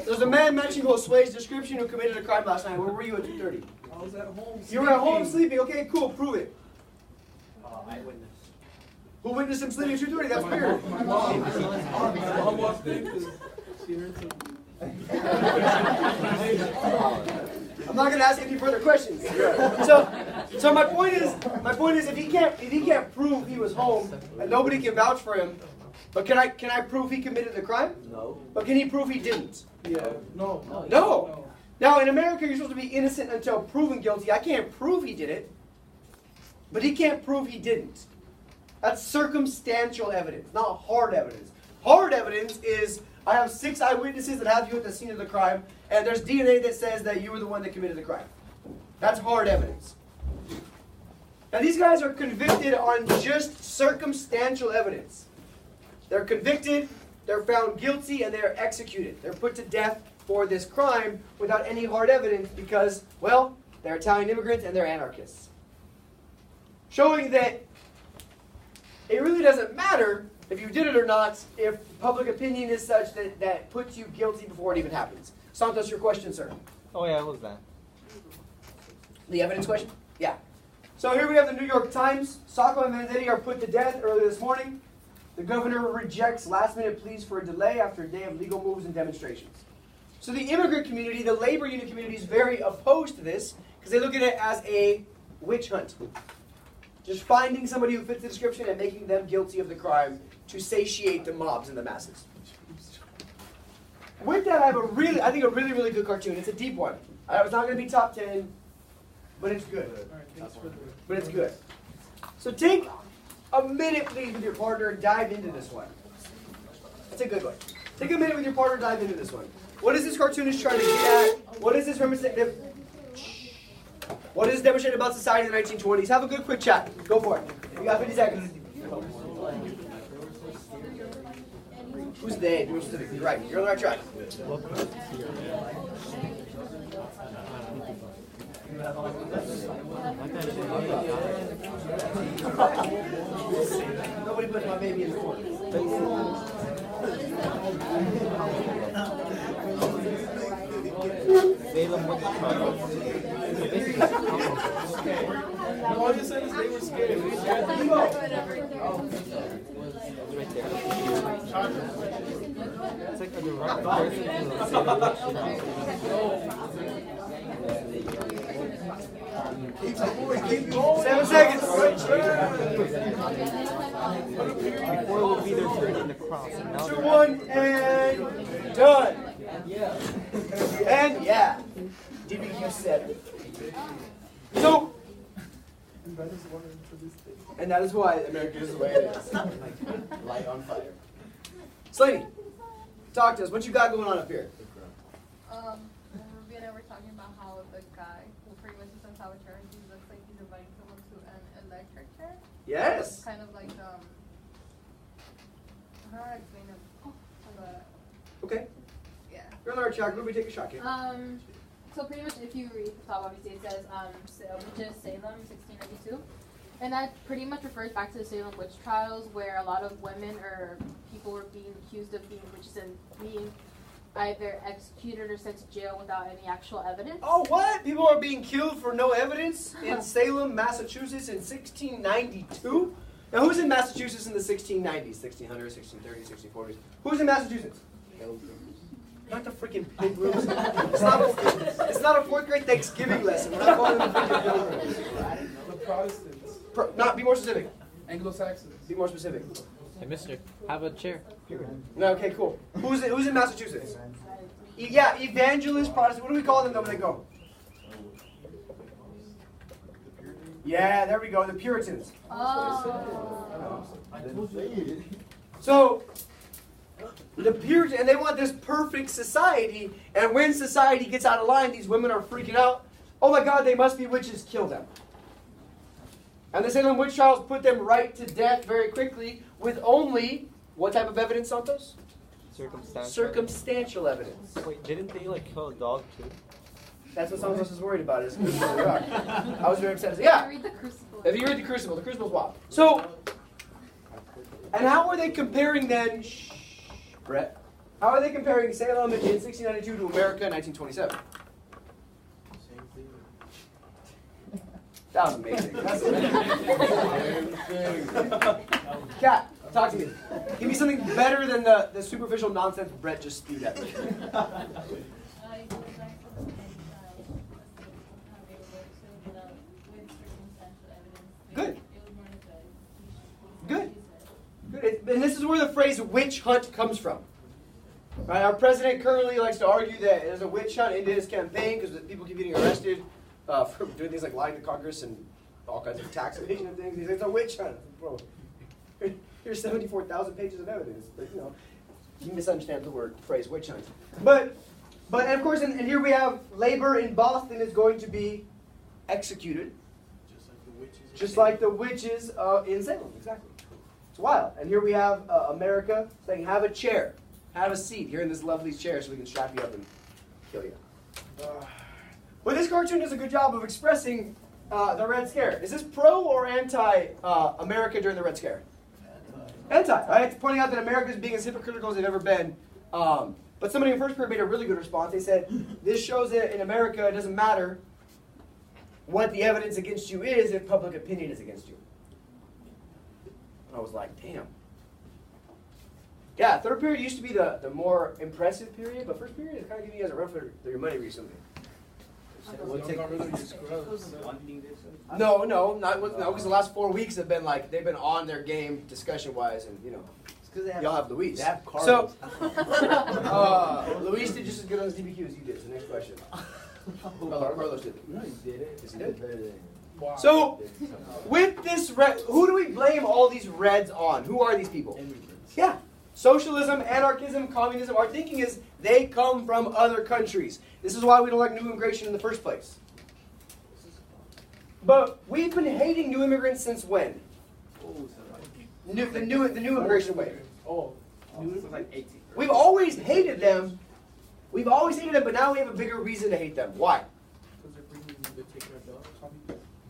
there's a man matching Josue's description who committed a crime last night. Where were you at 2:30? I was at home. You were at home sleeping. Okay, cool. Prove it. Eyewitness. Who witnessed him sleeping at 2:30? That's weird. My mom walked in because she heard something. I'm not going to ask any further questions. So my point is, if he can't prove he was home and nobody can vouch for him, but can I prove he committed the crime? No. But can he prove he didn't? Yeah. No. No. Now in America, you're supposed to be innocent until proven guilty. I can't prove he did it, but he can't prove he didn't. That's circumstantial evidence, not hard evidence. Hard evidence is I have 6 eyewitnesses that have you at the scene of the crime, and there's DNA that says that you were the one that committed the crime. That's hard evidence. Now these guys are convicted on just circumstantial evidence. They're convicted, they're found guilty, and they're executed. They're put to death for this crime without any hard evidence because, well, they're Italian immigrants and they're anarchists. Showing that it really doesn't matter if you did it or not, if public opinion is such that puts you guilty before it even happens. Santos, your question, sir. Oh yeah, what was that? The evidence question? Yeah. So here we have the New York Times. Sacco and Vanzetti are put to death early this morning. The governor rejects last-minute pleas for a delay after a day of legal moves and demonstrations. So the immigrant community, the labor union community, is very opposed to this because they look at it as a witch hunt. Just finding somebody who fits the description and making them guilty of the crime to satiate the mobs and the masses. With that, I think a really, really good cartoon. It's a deep one. It's not going to be top 10, but it's good. But it's good. So take a minute, please, with your partner and dive into this one. That's a good one. Take a minute with your partner and dive into this one. What is this cartoonist trying to get at? What is this representative? What is demonstrated about society in the 1920s? Have a good quick chat. Go for it. You got 50 seconds. Who's they? Be more specific. You're right. You're on the right track. Nobody puts my baby in the corner. Salem witch trials. No, all you said is they were scared. They scared Right there. It's like a direct comparison to the Salem witch trials. 7 seconds. Before it would be their turn in the cross. And now 2, they're 1, and done. And yeah, DBQ said it. So, and that is why America is the way it is. Light on fire. Slaney, talk to us. What you got going on up here? We're talking about how the guy who pretty much is on Tower Chair, he looks like he's inviting someone to an electric chair. Yes. It's kind of like I don't know how to explain it. But Okay. yeah. You're on the right track. Let me take a shot, kid. So pretty much, if you read the top, obviously it says which is Salem, 1692, and that pretty much refers back to the Salem witch trials, where a lot of women or people were being accused of being witches and being either executed or sent to jail without any actual evidence. Oh, what? People are being killed for no evidence in Salem, Massachusetts in 1692? Now, who's in Massachusetts in the 1690s? 1600s, 1630s, 1640s? Who's in Massachusetts? Not the freaking pilgrims. It's not a 4th grade Thanksgiving lesson. We're not calling them freaking pilgrims. The Protestants. Be more specific. Anglo-Saxons. Be more specific. Hey, mister, have a chair. No, okay, cool. Who's in Massachusetts? Yeah, evangelist, Protestant. What do we call them though when they go? Yeah, there we go. The Puritans. Oh. So, the Puritans, and they want this perfect society, and when society gets out of line, these women are freaking out. Oh my God, they must be witches, kill them. And the Salem witch trials put them right to death very quickly with only, what type of evidence, Santos? Circumstantial evidence. Wait, didn't they like kill a dog too? That's what Santos is worried about. Is I was very upset. Yeah. Read the Crucible. If you read the Crucible's wild. So, and how are they comparing then, Brett? How are they comparing Salem in 1692 to America in 1927? That was amazing. That's amazing. Kat, talk to me. Give me something better than the superficial nonsense Brett just spewed at me. Good. Good. Good. And this is where the phrase witch hunt comes from. Right? Our president currently likes to argue that there's a witch hunt into his campaign because people keep getting arrested for doing things like lying to Congress and all kinds of tax evasion and things. He says it's a witch hunt. Bro, here's 74,000 pages of evidence. But, you know, he misunderstands the phrase witch hunt. But and of course, and here we have labor in Boston is going to be executed. Just like the witches in Salem, exactly. It's wild. And here we have America saying, have a chair, have a seat here in this lovely chair so we can strap you up and kill you. But this cartoon does a good job of expressing the Red Scare. Is this pro or anti-America during the Red Scare? Anti. Right? It's pointing out that America is being as hypocritical as they've ever been. But somebody in first period made a really good response. They said, this shows that in America it doesn't matter what the evidence against you is if public opinion is against you. I was like, damn. Yeah, third period used to be the more impressive period, but first period is kind of giving you guys a run for your money recently. No, because the last 4 weeks have been like, they've been on their game discussion-wise, and you know. Y'all have Luis. They have Carlos. So, Luis did just as good on the DBQ as you did. So next question. Carlos did. No, he did it. Yes, he did. Better than. Wow. So, with this who do we blame all these reds on? Who are these people? Yeah. Socialism, anarchism, communism. Our thinking is they come from other countries. This is why we don't like new immigration in the first place. But we've been hating new immigrants since when? The new immigration wave. Since like 18. We've always hated them. We've always hated them, but now we have a bigger reason to hate them. Why? Because they're taking our jobs.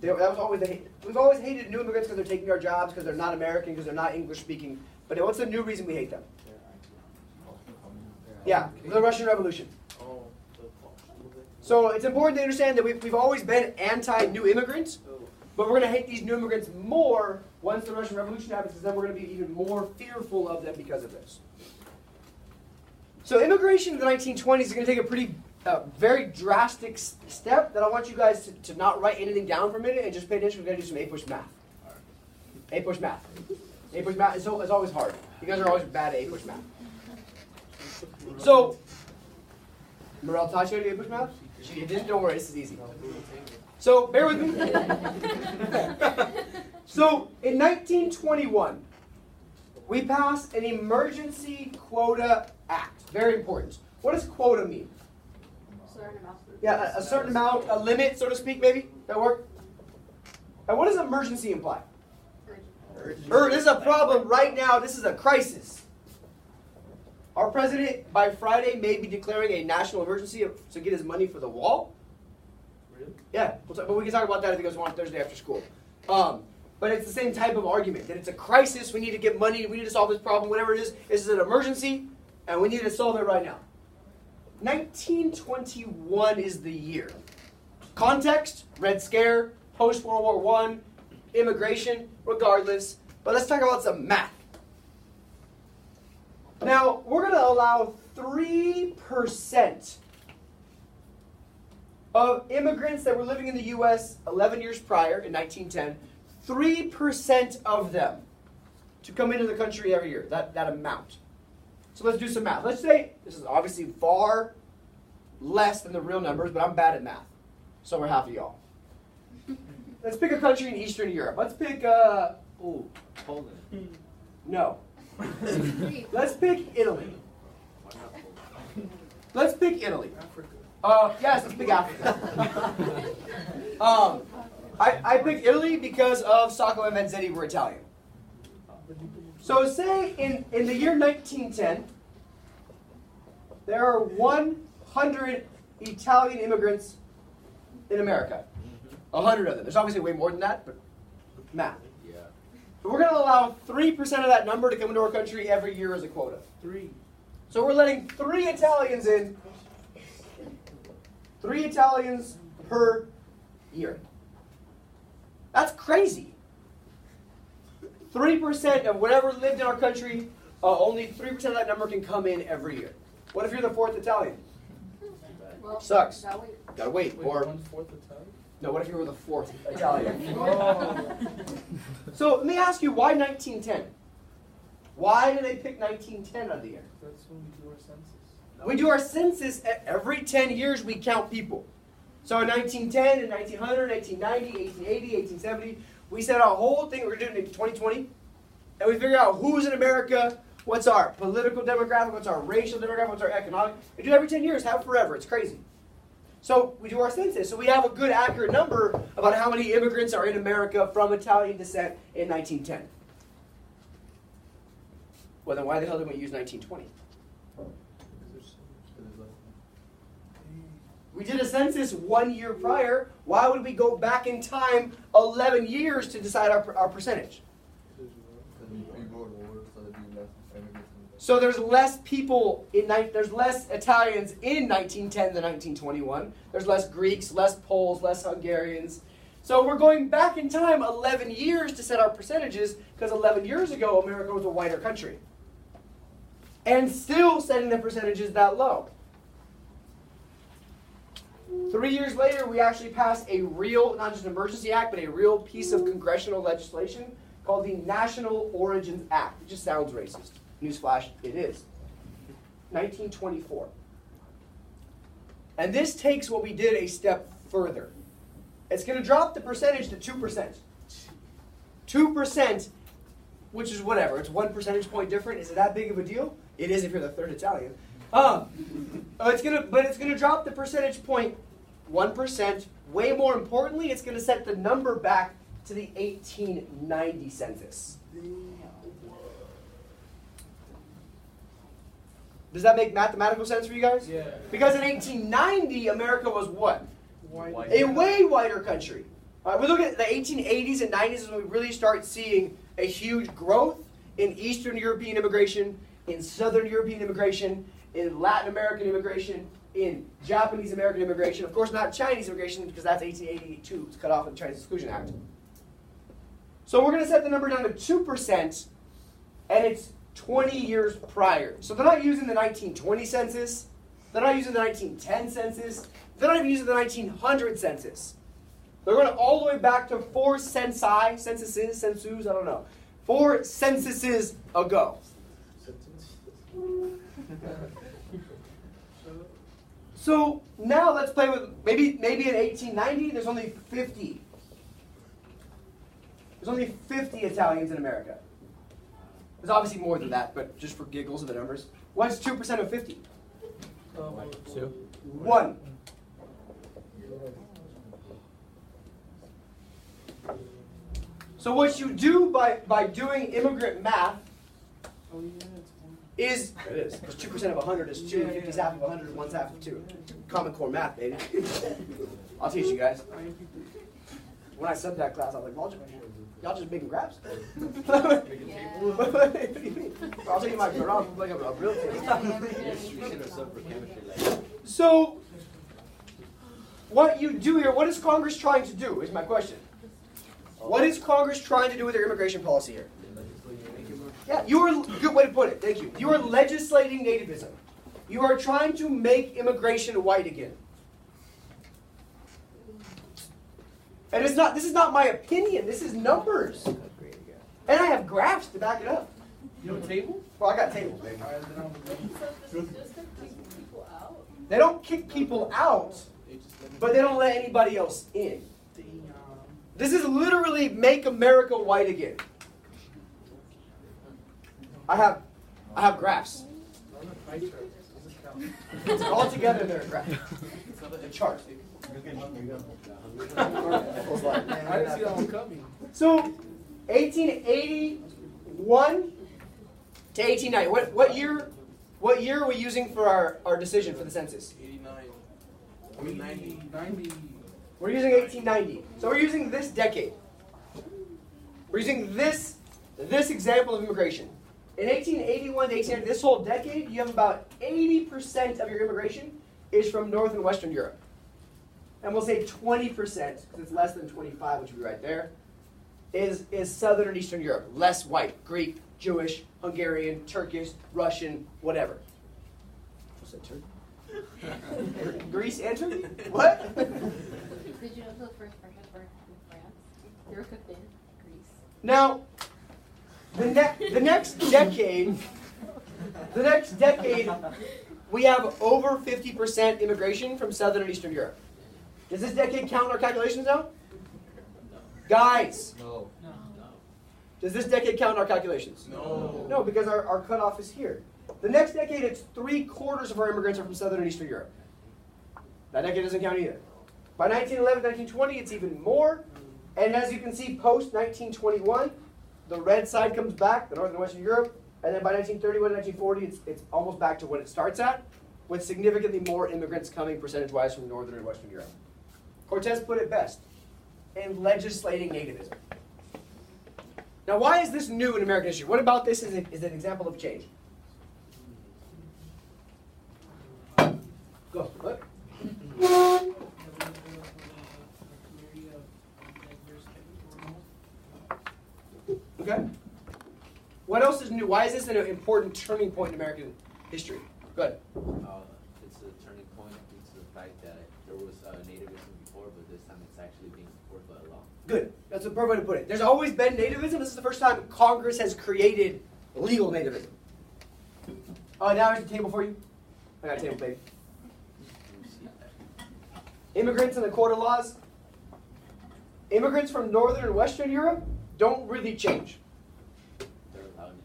That was always the hate. We've always hated new immigrants because they're taking our jobs, because they're not American, because they're not English speaking. But what's the new reason we hate them? Yeah, the Russian Revolution. So it's important to understand that we've always been anti-new immigrants, but we're going to hate these new immigrants more once the Russian Revolution happens, because then we're going to be even more fearful of them because of this. So immigration in the 1920s is going to take a pretty, very drastic step that I want you guys to not write anything down for a minute and just pay attention. We're going to do some A-push math. A-push math. A-push math is always hard. You guys are always bad at A-push math. So, Morel taught you how to do A-push math? She didn't, don't worry, this is easy. So, bear with me. So, in 1921, we passed an Emergency Quota Act. Very important. What does quota mean? Certain amount. Yeah, a certain amount, a limit, so to speak, maybe? That work? And what does emergency imply? This is a problem right now. This is a crisis. Our president, by Friday, may be declaring a national emergency to get his money for the wall. Really? Yeah, but we can talk about that if you guys want Thursday after school. But it's the same type of argument, that it's a crisis, we need to get money, we need to solve this problem, whatever it is. This is an emergency, and we need to solve it right now. 1921 is the year. Context, Red Scare, post-World War I, immigration, regardless. But let's talk about some math. Now, we're going to allow 3% of immigrants that were living in the U.S. 11 years prior, in 1910, 3% of them to come into the country every year, that amount. So let's do some math. Let's say, this is obviously far less than the real numbers, but I'm bad at math. So we're half of y'all. Let's pick a country in Eastern Europe. Let's pick, Poland. no. Let's pick Italy. Let's pick Italy. Yes, let's pick Africa. I picked Italy because of Sacco and Vanzetti were Italian. So say in the year 1910, there are 100 Italian immigrants in America. 100 of them. There's obviously way more than that, but math. Yeah. So we're going to allow 3% of that number to come into our country every year as a quota. 3. So we're letting 3 Italians in. 3 Italians per year. That's crazy. 3% of whatever lived in our country, only 3% of that number can come in every year. What if you're the 4th Italian? Well, Sucks. gotta wait. Or 1/4 Italian? no, what if you were the 4th Italian? So let me ask you, why 1910? Why did they pick 1910 out of the year? That's when we do our census. We do our census every 10 years. We count people. So in 1910, in 1900, 1890, 1880, 1870, we set a whole thing we're doing in 2020, and we figure out who's in America, what's our political demographic, what's our racial demographic, what's our economic. We do it every 10 years, have it forever. It's crazy. So we do our census. So we have a good, accurate number about how many immigrants are in America from Italian descent in 1910. Well, then why the hell did we use 1920? We did a census 1 year prior. Why would we go back in time 11 years to decide our percentage? So there's less people there's less Italians in 1910 than 1921. There's less Greeks, less Poles, less Hungarians. So we're going back in time 11 years to set our percentages because 11 years ago America was a whiter country. And still setting the percentages that low. 3 years later, we actually passed a real, not just an emergency act, but a real piece of congressional legislation called the National Origins Act. It just sounds racist. Newsflash, it is. 1924. And this takes what we did a step further. It's going to drop the percentage to 2%. 2%, which is whatever. It's 1 percentage point different. Is it that big of a deal? It is if you're the 3rd Italian. It's gonna drop the percentage point 1%. Way more importantly, it's gonna set the number back to the 1890 census. Does that make mathematical sense for you guys? Yeah. Because in 1890, America was what? White. A way whiter country. We look at the 1880s and 90s is when we really start seeing a huge growth in Eastern European immigration, in Southern European immigration, in Latin American immigration, in Japanese American immigration. Of course, not Chinese immigration because that's 1882. It's cut off in the Chinese Exclusion Act. So we're going to set the number down to 2%, and it's 20 years prior. So they're not using the 1920 census. They're not using the 1910 census. They're not even using the 1900 census. They're going all the way back to 4 censuses, I don't know. 4 censuses ago. So now let's play with, maybe in 1890, there's only 50. There's only 50 Italians in America. There's obviously more than that, but just for giggles of the numbers. What's 2% of 50? 2. 1. So what you do by doing immigrant math is, it is, because 2% of 100 is 2, 50 is half of 100, 1's half of 2. Common Core math, baby. I'll teach you guys. When I subbed that class, I was like, y'all just making grabs? What do you mean? I'll take you my garage, like a real thing. So, what you do here, what is Congress trying to do, is my question. What is Congress trying to do with their immigration policy here? Yeah, good way to put it, thank you. You are legislating nativism. You are trying to make immigration white again. And this is not my opinion, this is numbers. And I have graphs to back it up. You have a table? Well, I got tables, baby. So this is just to kick people out? They don't kick people out, but they don't let anybody else in. This is literally make America white again. I have graphs. All together they're graphs. The chart. I didn't see that one coming. So 1881 to 1890. What year are we using for our decision for the census? 89. I mean 90. We're using 1890. So we're using this decade. We're using this example of immigration. In 1881 to 1890, this whole decade, you have about 80% of your immigration is from North and Western Europe. And we'll say 20%, because it's less than 25, which would be right there, is Southern and Eastern Europe. Less white. Greek, Jewish, Hungarian, Turkish, Russian, whatever. What's that, Turkey? Greece and Turkey? What? Did you know the first Russians were in France? They were cooked in Greece. Now, the next decade, we have over 50% immigration from Southern and Eastern Europe. Does this decade count in our calculations now? No. Guys. No. Does this decade count in our calculations? No. No, because our cutoff is here. The next decade, it's 3/4 of our immigrants are from Southern and Eastern Europe. That decade doesn't count either. By 1911, 1920, it's even more. And as you can see, post-1921, the red side comes back, the Northern and Western Europe. And then by 1931, 1940, it's almost back to what it starts at, with significantly more immigrants coming percentage-wise from Northern and Western Europe. Cortez put it best in legislating nativism. Now, why is this new in American history? What about this is an example of change? Go. What? Okay. What else is new? Why is this an important turning point in American history? Go ahead. It's a turning point due to the fact that there was nativism before, but this time it's actually being supported by law. Good. That's a perfect way to put it. There's always been nativism. This is the first time Congress has created legal nativism. Now here's the table for you. I got a table, baby. Immigrants and the quota laws. Immigrants from Northern and Western Europe don't really change. They're allowed it.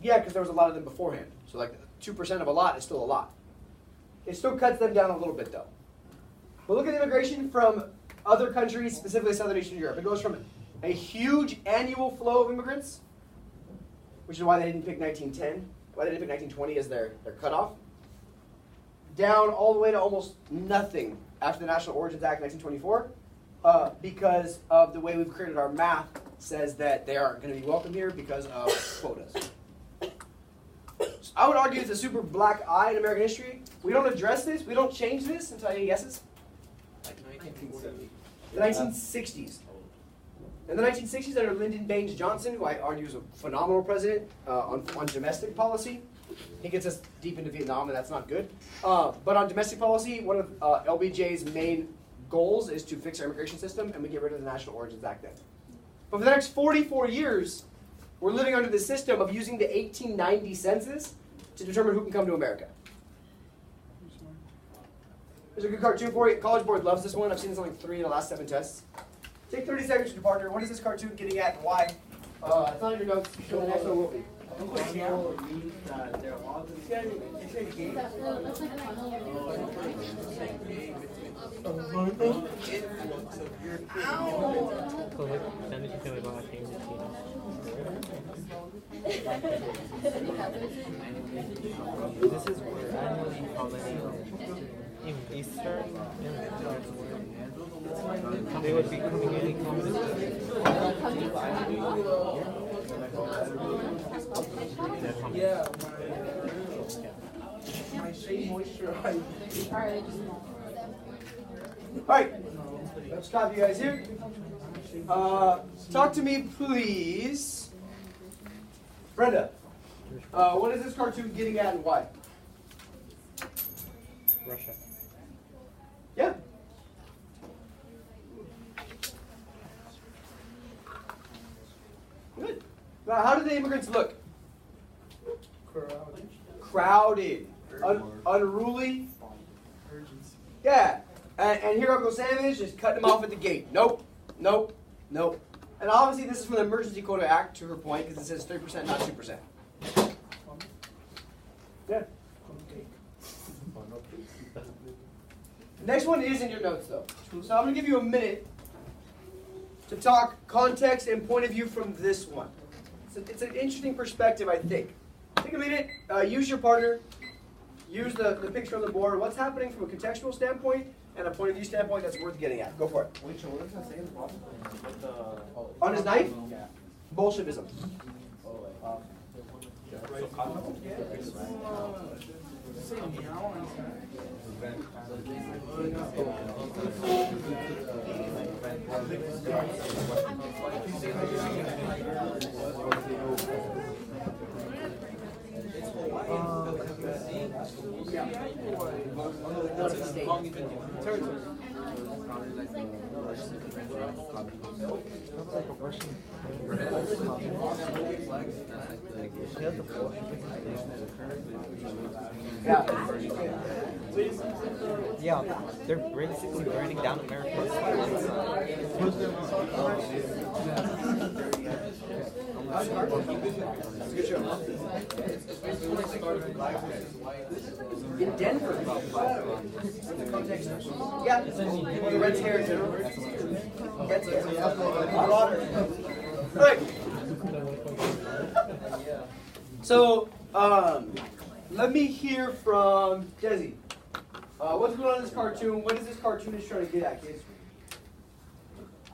Yeah, because there was a lot of them beforehand. So like 2% of a lot is still a lot. It still cuts them down a little bit though. But look at immigration from other countries, specifically Southern and Eastern Europe. It goes from a huge annual flow of immigrants, which is why they didn't pick 1910, why they didn't pick 1920 as their cutoff, down all the way to almost nothing after the National Origins Act 1924, because of the way we've created our math says that they aren't going to be welcome here because of quotas. So I would argue it's a super black eye in American history. We don't address this, we don't change this until any guesses? Like 1940. The 1960s. In the 1960s, under Lyndon Baines Johnson, who I argue is a phenomenal president on domestic policy. He gets us deep into Vietnam, and that's not good. But on domestic policy, one of LBJ's main goals is to fix our immigration system, and we get rid of the National Origins Act then. But for the next 44 years, we're living under the system of using the 1890 census to determine who can come to America. There's a good cartoon for you. College Board loves this one. I've seen this on like 3 of the last 7 tests. Take 30 seconds to your partner. What is this cartoon getting at and why? It's not in your notes. So the next one will be. This is where annually holiday in Easter, they would be coming in. Yeah, my shea moisturizer. Alright, let's stop you guys here. Talk to me, please. Brenda, what is this cartoon getting at and why? Russia. Yeah. Good. Now, how do the immigrants look? Crowded. Crowded. unruly. Yeah. And here Uncle Sam is just cutting them off at the gate. Nope, nope, nope. And obviously this is from the Emergency Quota Act, to her point, because it says 3%, not 2%. Yeah. Next one is in your notes, though. So I'm going to give you a minute to talk context and point of view from this one. It's an interesting perspective, I think. Take a minute, use your partner, use the picture on the board. What's happening from a contextual standpoint and a point of view standpoint that's worth getting at. Go for it. Wait, so what does that say in the bottom? On his knife? Yeah. Bolshevism. Yeah, they're basically burning down America's In Denver. Yeah, the red hair is right. So, let me hear from Desi. What's going on in this cartoon? What is this cartoonist trying to get at, kids?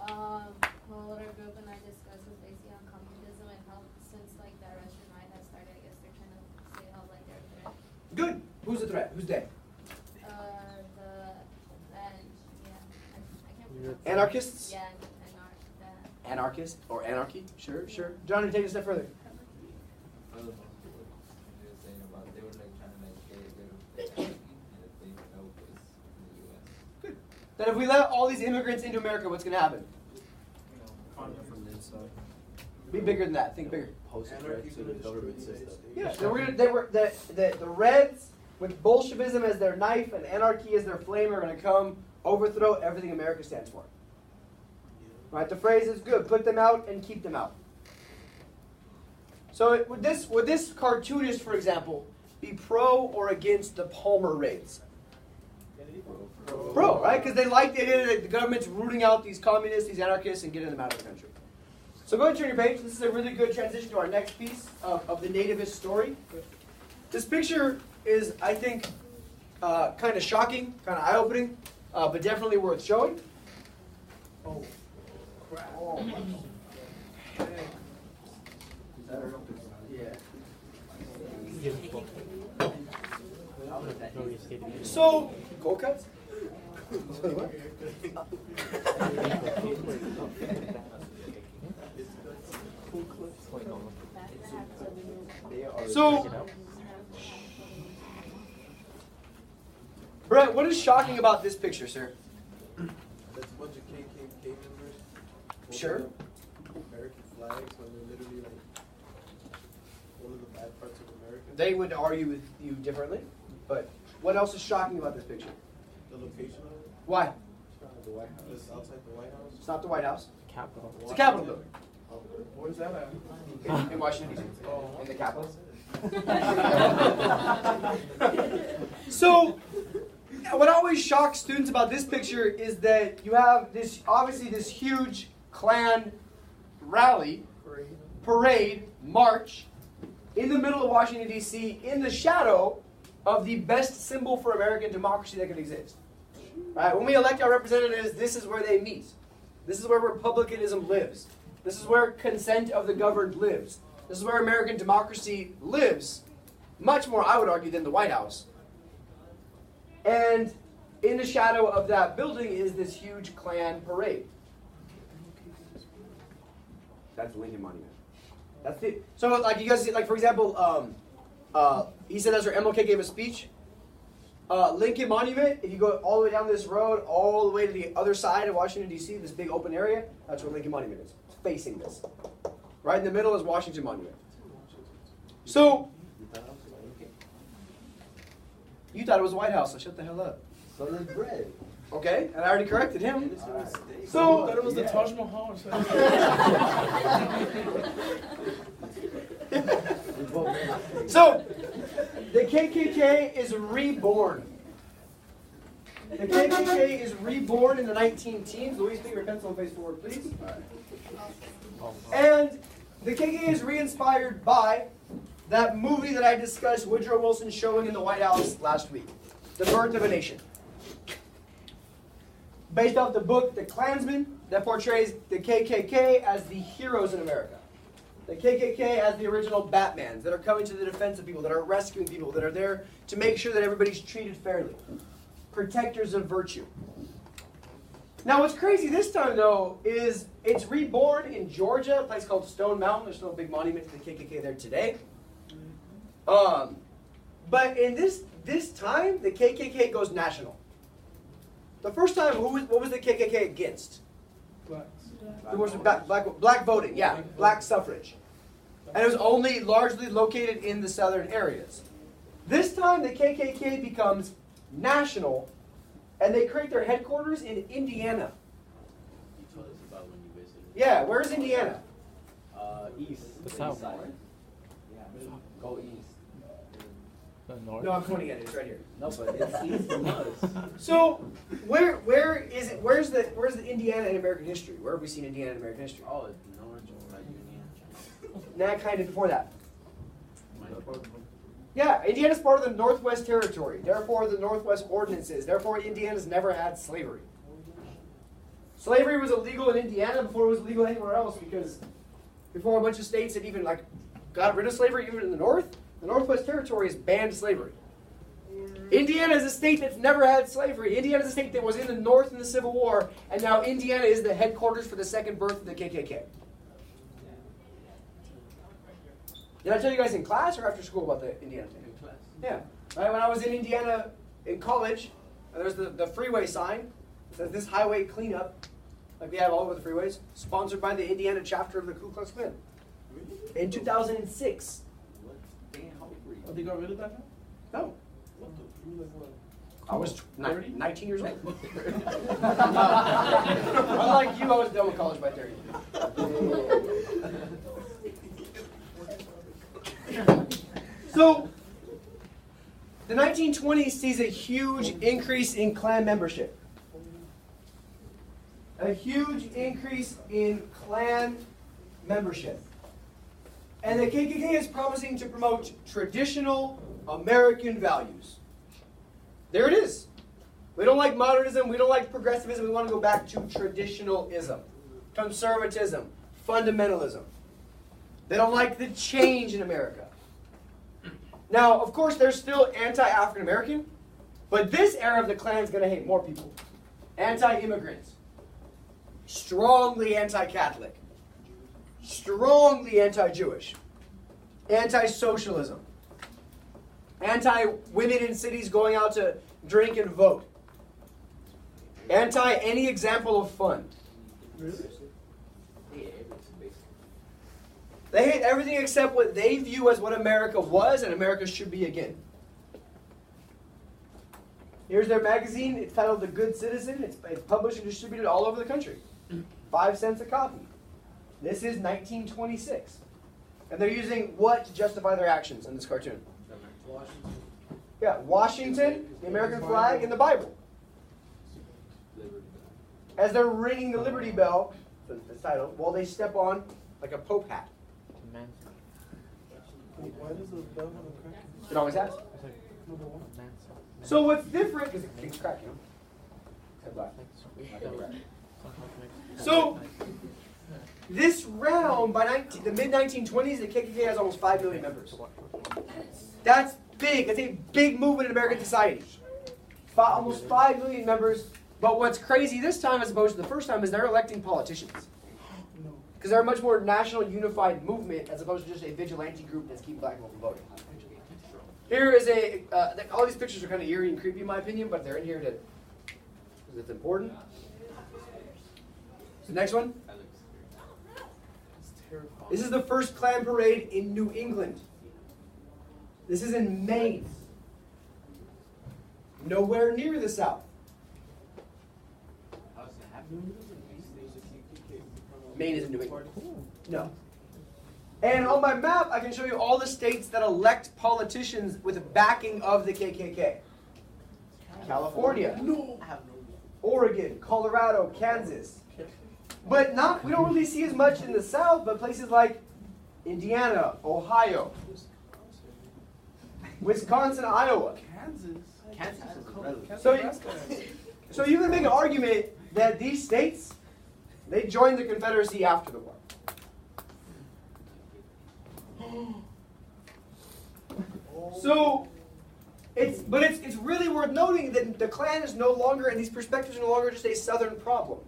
Well, what our group and I discussed was basically on communism and how since like the Russian right has started, I guess they're trying to say how like they're a threat. Good. Who's the threat? Who's they? I can't pronounce. Anarchists? Yeah, Anarchist or anarchy? Sure, sure. Johnny, take it a step further. That if we let all these immigrants into America, what's going to happen? From the inside. Be bigger than that. Think bigger. Pose a threat to the government system. Yeah, the Reds with Bolshevism as their knife and anarchy as their flame are going to come overthrow everything America stands for. Right? The phrase is good. Put them out and keep them out. So would this cartoonist, for example, be pro or against the Palmer raids? Pro, right? Because they like the idea that the government's rooting out these communists, these anarchists, and getting them out of the country. So go ahead and turn your page. This is a really good transition to our next piece of the nativist story. This picture is, I think, kind of shocking, kind of eye-opening, but definitely worth showing. Oh, crap. Oh. Yeah. So, cold cuts? So, Brett, what is shocking about this picture, sir? That's a bunch of KKK members. Sure. American flags when they're literally like one of the bad parts of America. They would argue with you differently, but what else is shocking about this picture? The location of it. Why? The White House. It's outside the White House. It's not the White House. Capitol. It's the Capitol building. Where's that at? In Washington, D.C. In the Capitol. So, what always shocks students about this picture is that you have this, obviously this huge Klan rally, parade, march, in the middle of Washington, D.C., in the shadow of the best symbol for American democracy that could exist. Right? When we elect our representatives, this is where they meet. This is where republicanism lives. This is where consent of the governed lives. This is where American democracy lives, much more, I would argue, than the White House. And in the shadow of that building is this huge Klan parade. That's the Lincoln Monument. That's the, so, like, you guys see, like, for example, he said that's where MLK gave a speech. Lincoln Monument, if you go all the way down this road, all the way to the other side of Washington, D.C., this big open area, that's where Lincoln Monument is. It's facing this. Right in the middle is Washington Monument. So, You thought it was the White House, so shut the hell up. So did Brett. Okay, and I already corrected him. I So, thought it was the Taj Mahal. so, the KKK is reborn. The KKK is reborn in the 19-teens. Louise, put your pencil and face forward, please. And the KKK is re-inspired by that movie that I discussed, Woodrow Wilson showing in the White House last week, The Birth of a Nation. Based off the book, The Klansman, that portrays the KKK as the heroes in America. The KKK as the original Batmans that are coming to the defense of people, that are rescuing people, that are there to make sure that everybody's treated fairly. Protectors of virtue. Now what's crazy this time though is it's reborn in Georgia, a place called Stone Mountain. There's no big monument to the KKK there today. But in this time, the KKK goes national. The first time, what was the KKK against? It was black voting, yeah, black suffrage. And it was only largely located in the southern areas. This time, the KKK becomes national, and they create their headquarters in Indiana. You told us about when you visited. Yeah, where's Indiana? East. The south. Side. Yeah, go east. The north. No, I'm pointing at it. It's right here. No, but it's east from us. So, where is it? Where's the Indiana in American history? Where have we seen Indiana in American history? Oh, it's North Union. Nah, kind of before that. Yeah, Indiana's part of the Northwest Territory. Therefore, the Northwest Ordinances. Therefore, Indiana's never had slavery. Slavery was illegal in Indiana before it was illegal anywhere else, because before a bunch of states had even got rid of slavery, even in the North, the Northwest Territory has banned slavery. Indiana is a state that's never had slavery. Indiana is a state that was in the North in the Civil War, and now Indiana is the headquarters for the second birth of the KKK. Did I tell you guys in class or after school about the Indiana thing? In class. Yeah. Right, when I was in Indiana in college, there's the freeway sign. It says this highway cleanup, like we have all over the freeways, sponsored by the Indiana chapter of the Ku Klux Klan. In 2006. Oh, they got rid of that now? No. What the? You were like what? I was 30? 19 years old. Unlike you, I was done with college by 30. So, the 1920s sees a huge increase in Klan membership. A huge increase in Klan membership. And the KKK is promising to promote traditional American values. There it is. We don't like modernism, we don't like progressivism, we want to go back to traditionalism, conservatism, fundamentalism. They don't like the change in America. Now, of course, they're still anti-African American, but this era of the Klan is going to hate more people. Anti-immigrants, strongly anti-Catholic, strongly anti-Jewish, anti-socialism, anti-women in cities going out to drink and vote, anti any example of fun. They hate everything except what they view as what America was and America should be again. Here's their magazine. It's titled The Good Citizen. It's published and distributed all over the country. 5 cents a copy. This is 1926. And they're using what to justify their actions in this cartoon? Washington. Yeah, Washington, the American flag, and the Bible. As they're ringing the Liberty Bell, the title, while they step on like a Pope hat. Why does the bell have a crack? It always has. So what's different, because it keeps cracking, So, this round, by the mid-1920s, the KKK has almost 5 million members. That's big. That's a big movement in American society. Almost 5 million members. But what's crazy this time, as opposed to the first time, is they're electing politicians. Because they're a much more national, unified movement, as opposed to just a vigilante group that's keeping black people from voting. Here is all these pictures are kind of eerie and creepy in my opinion, but they're in here because it's important. So next one. This is the first Klan parade in New England. This is in Maine. Nowhere near the South. Maine is in New England. No. And on my map, I can show you all the states that elect politicians with the backing of the KKK. California, Oregon, Colorado, Kansas. But we don't really see as much in the South, but places like Indiana, Ohio, Wisconsin, Iowa. So you can make an argument that these states, they joined the Confederacy after the war. So, it's really worth noting that the Klan is no longer, and these perspectives are no longer just a Southern problem.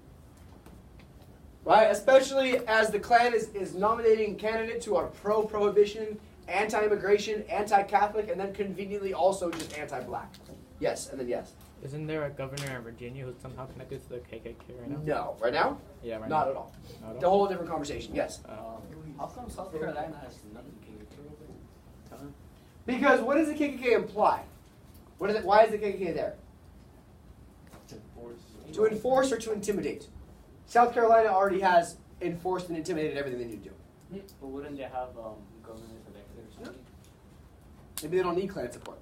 Right? Especially as the Klan is nominating candidates who are pro-prohibition, anti-immigration, anti-Catholic, and then conveniently also just anti-black. Yes, and then yes. Isn't there a governor in Virginia who's somehow connected to the KKK right now? No. Right now? Yeah, right Not now. at all. Not at It's a whole different conversation. Yes. How come South Carolina has nothing to do? Because what does the KKK imply? What is it? Why is the KKK there? To enforce or to intimidate. South Carolina already has enforced and intimidated everything they need to do. But wouldn't they have governors elected or something? Maybe they don't need Klan support.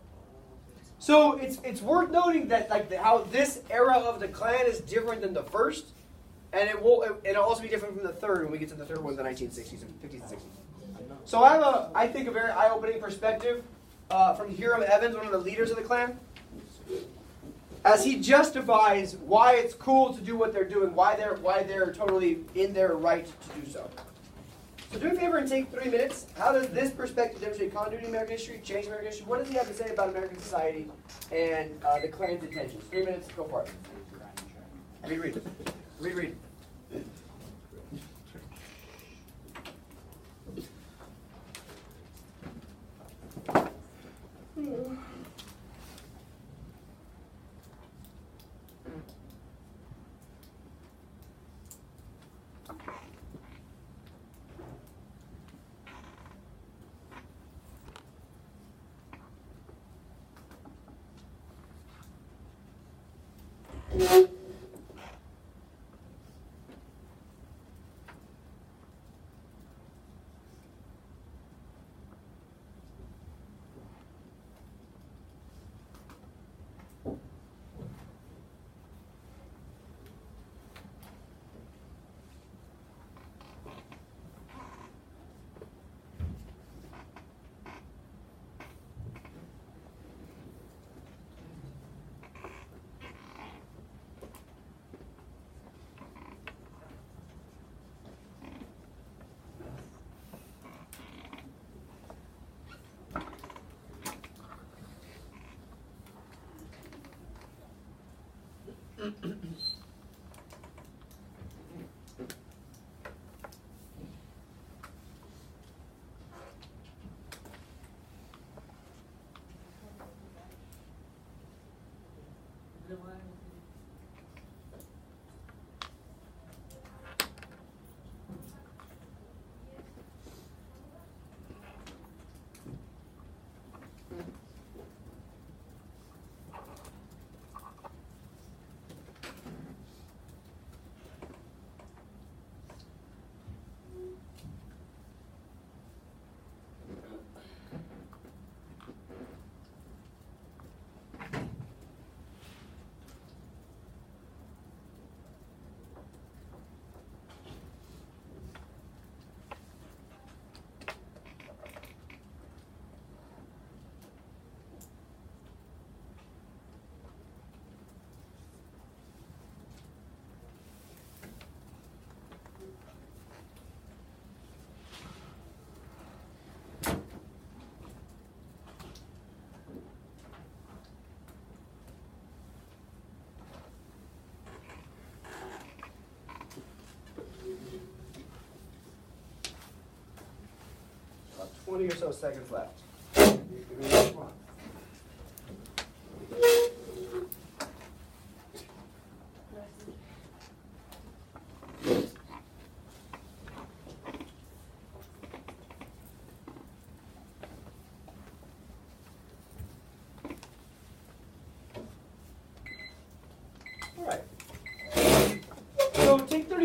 So it's worth noting that how this era of the Klan is different than the first, and it'll also be different from the third when we get to the third one in the 1960s and 50s and 60s. So I have I think a very eye-opening perspective from Hiram Evans, one of the leaders of the Klan, as he justifies why it's cool to do what they're doing, why they're totally in their right to do so. So do me a favor and take 3 minutes. How does this perspective demonstrate continuity in American history, change American history? What does he have to say about American society and the Klan's intentions? 3 minutes, go for it. Read. Read. About 20 or so seconds left.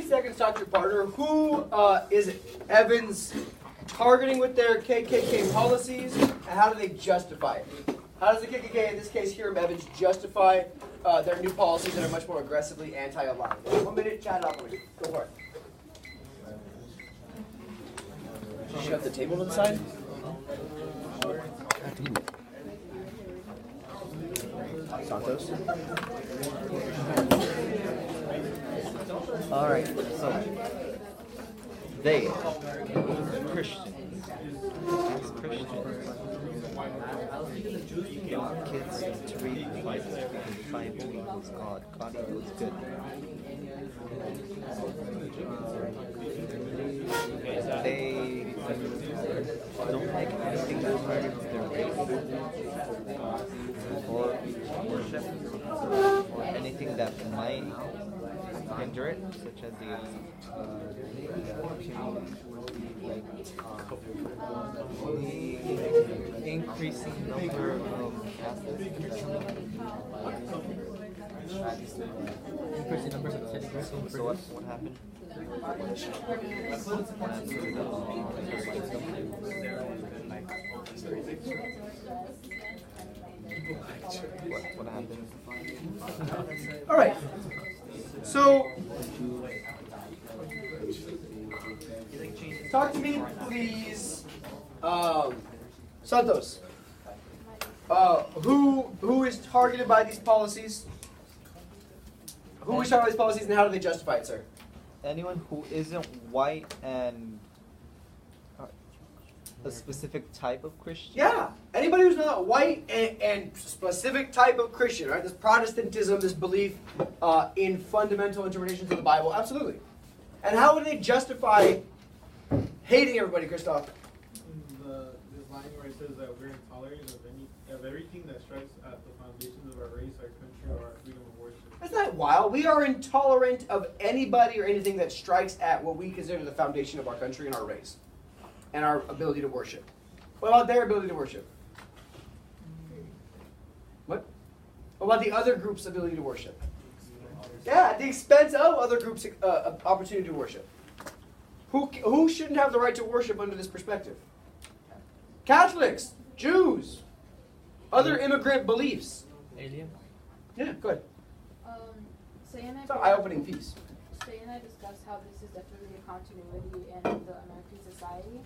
seconds, talk to your partner. Who is Evans targeting with their KKK policies, and how do they justify it? How does the KKK, in this case, Hiram Evans, justify their new policies that are much more aggressively anti-Allah? 1 minute, chat it up with me. Go for it. Shut the table to the side. Santos. All right, so they, Christians, as Christians, want kids to read the Bible because the Bible equals God. God equals good. They don't like anything that targets their race or worship or anything that might hinder it, such as the increasing number of Catholics. Increasing numbers of Catholics. So what happened? What happened? All right. So, talk to me, please, Santos. Who is targeted by these policies? Who is targeted by these policies, and how do they justify it, sir? Anyone who isn't white and a specific type of Christian? Yeah, anybody who's not white and specific type of Christian, right? This Protestantism, this belief in fundamental interpretations of the Bible, absolutely. And how would they justify hating everybody, Christoph? This line where it says that we're intolerant of everything that strikes at the foundations of our race, our country, or our freedom of worship. Isn't that wild? We are intolerant of anybody or anything that strikes at what we consider the foundation of our country and our race, and our ability to worship. What about their ability to worship? What? What about the other group's ability to worship? Yeah, at the expense of other groups' opportunity to worship. Who shouldn't have the right to worship under this perspective? Catholics, Jews, other immigrant beliefs. Alien? Yeah, good. Say and It's an eye-opening piece. Say and I discussed how this is definitely a continuity in the American society.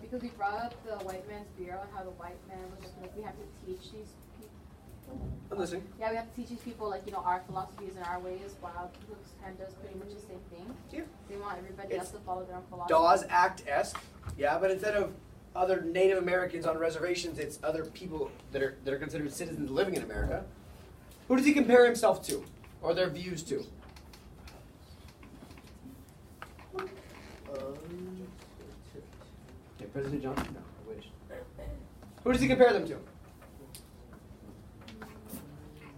Because we brought up the white man's bureau and how the white man was just like, we have to teach these people. I'm listening. Yeah, we have to teach these people, like, you know, our philosophies and our ways, while people kind of does pretty much the same thing. Yeah. They want everybody else to follow their own philosophy. Dawes Act-esque. Yeah, but instead of other Native Americans on reservations, it's other people that are considered citizens living in America. Who does he compare himself to, or their views to? Okay, President Johnson? No, I wish. Who does he compare them to?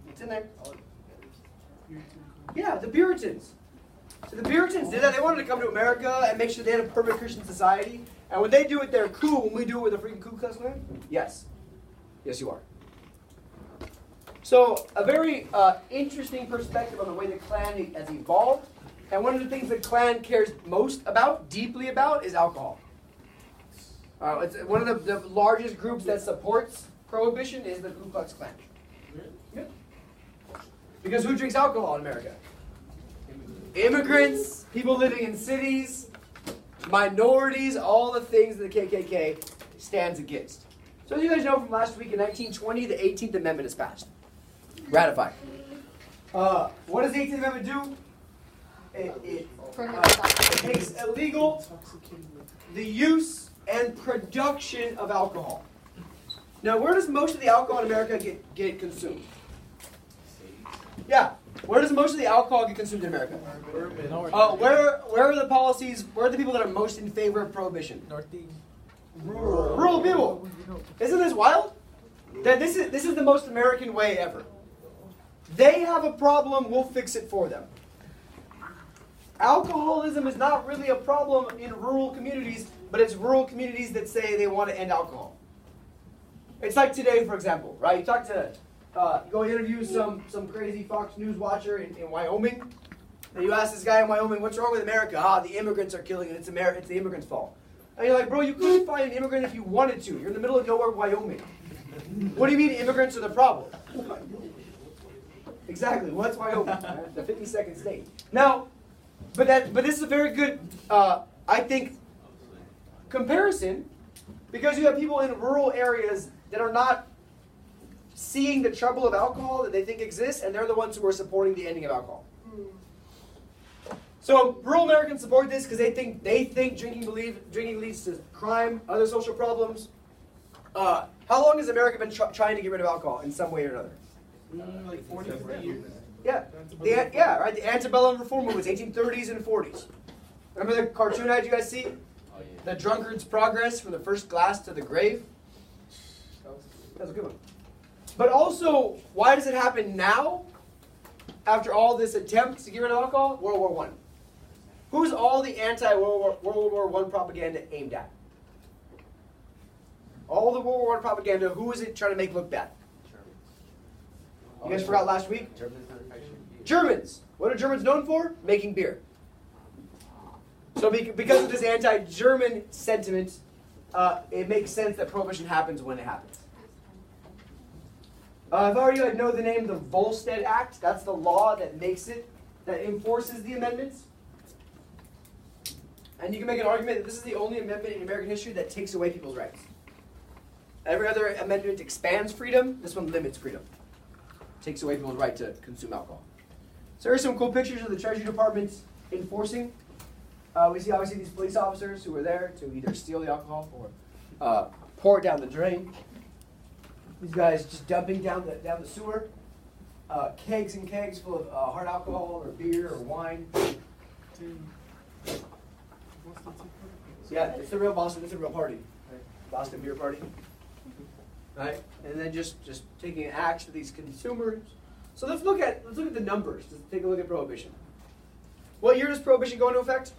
It's in there. Yeah, the Puritans. So the Puritans did that. They wanted to come to America and make sure they had a perfect Christian society. And when they do it, they're cool. When we do it with a freaking Ku Klux Klan? Yes. Yes, you are. So a very interesting perspective on the way the Klan has evolved. And one of the things the Klan cares most about, deeply about, is alcohol. It's one of the largest groups that supports prohibition is the Ku Klux Klan. Yeah. Because who drinks alcohol in America? Immigrants, people living in cities, minorities, all the things that the KKK stands against. So as you guys know from last week, in 1920, the 18th Amendment is passed. Ratified. What does the 18th Amendment do? It makes illegal the use and production of alcohol. Now, where does most of the alcohol in America get consumed? Yeah. Where does most of the alcohol get consumed in America? Where are the policies, where are the people that are most in favor of prohibition? Northeast. Rural people. Isn't this wild? That this is the most American way ever. They have a problem, we'll fix it for them. Alcoholism is not really a problem in rural communities, but it's rural communities that say they want to end alcohol. It's like today, for example, right? You talk to, go interview some crazy Fox News watcher in Wyoming. And you ask this guy in Wyoming, what's wrong with America? Ah, the immigrants are killing it. It's the immigrants' fault. And you're like, bro, you couldn't find an immigrant if you wanted to. You're in the middle of nowhere, Wyoming. What do you mean immigrants are the problem? Exactly. What's Wyoming? The 52nd state. Now, but this is a very good, I think, comparison, because you have people in rural areas that are not seeing the trouble of alcohol that they think exists, and they're the ones who are supporting the ending of alcohol. So rural Americans support this because they think drinking leads to crime, other social problems. How long has America been trying to get rid of alcohol in some way or another? Like 40 years. Yeah, right. The antebellum reform movement, 1830s and 40s. Remember the cartoon ad you guys see? Oh, yeah. The drunkard's progress from the first glass to the grave. That's a good one. But also, why does it happen now? After all this attempt to get rid of alcohol, World War I. Who's all the anti-World War I propaganda aimed at? All the World War I propaganda, who is it trying to make look bad? You guys forgot last week? Germans. What are Germans known for? Making beer. So because of this anti-German sentiment, it makes sense that prohibition happens when it happens. I've already know the name, the Volstead Act. That's the law that makes it, that enforces the amendments. And you can make an argument that this is the only amendment in American history that takes away people's rights. Every other amendment expands freedom. This one limits freedom. Takes away people's right to consume alcohol. So here's some cool pictures of the Treasury Department enforcing. We see obviously these police officers who are there to either steal the alcohol or pour it down the drain. These guys just dumping down the sewer. Kegs and kegs full of hard alcohol or beer or wine. Yeah, it's the real Boston. It's a real party. Right? Boston beer party. Right? And then just taking an axe to these consumers. So let's look at the numbers. Let's take a look at prohibition. What year does prohibition go into effect?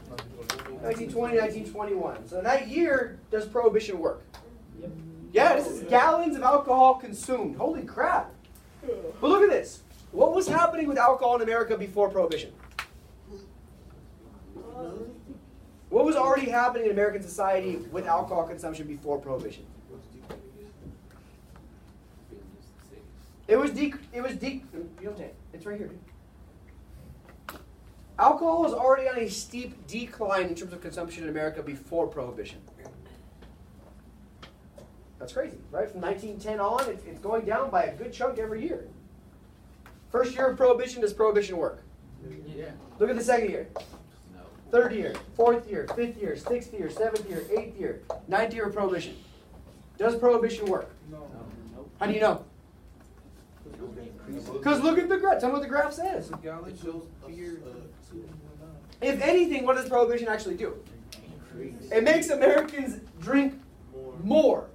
1920, 1921. So that year, does prohibition work? Yep. Yeah, this is gallons of alcohol consumed. Holy crap. But look at this. What was happening with alcohol in America before prohibition? What was already happening in American society with alcohol consumption before prohibition? It's right here. Alcohol was already on a steep decline in terms of consumption in America before prohibition. That's crazy, right? From 1910 on, it's going down by a good chunk every year. First year of prohibition, does prohibition work? Yeah. Look at the second year. No. Third year, fourth year, fifth year, sixth year, seventh year, eighth year, ninth year of prohibition. Does prohibition work? No. How do you know? Because look at the graph. Tell me what the graph says. The gallon shows beer. If anything, what does prohibition actually do? It makes Americans drink more.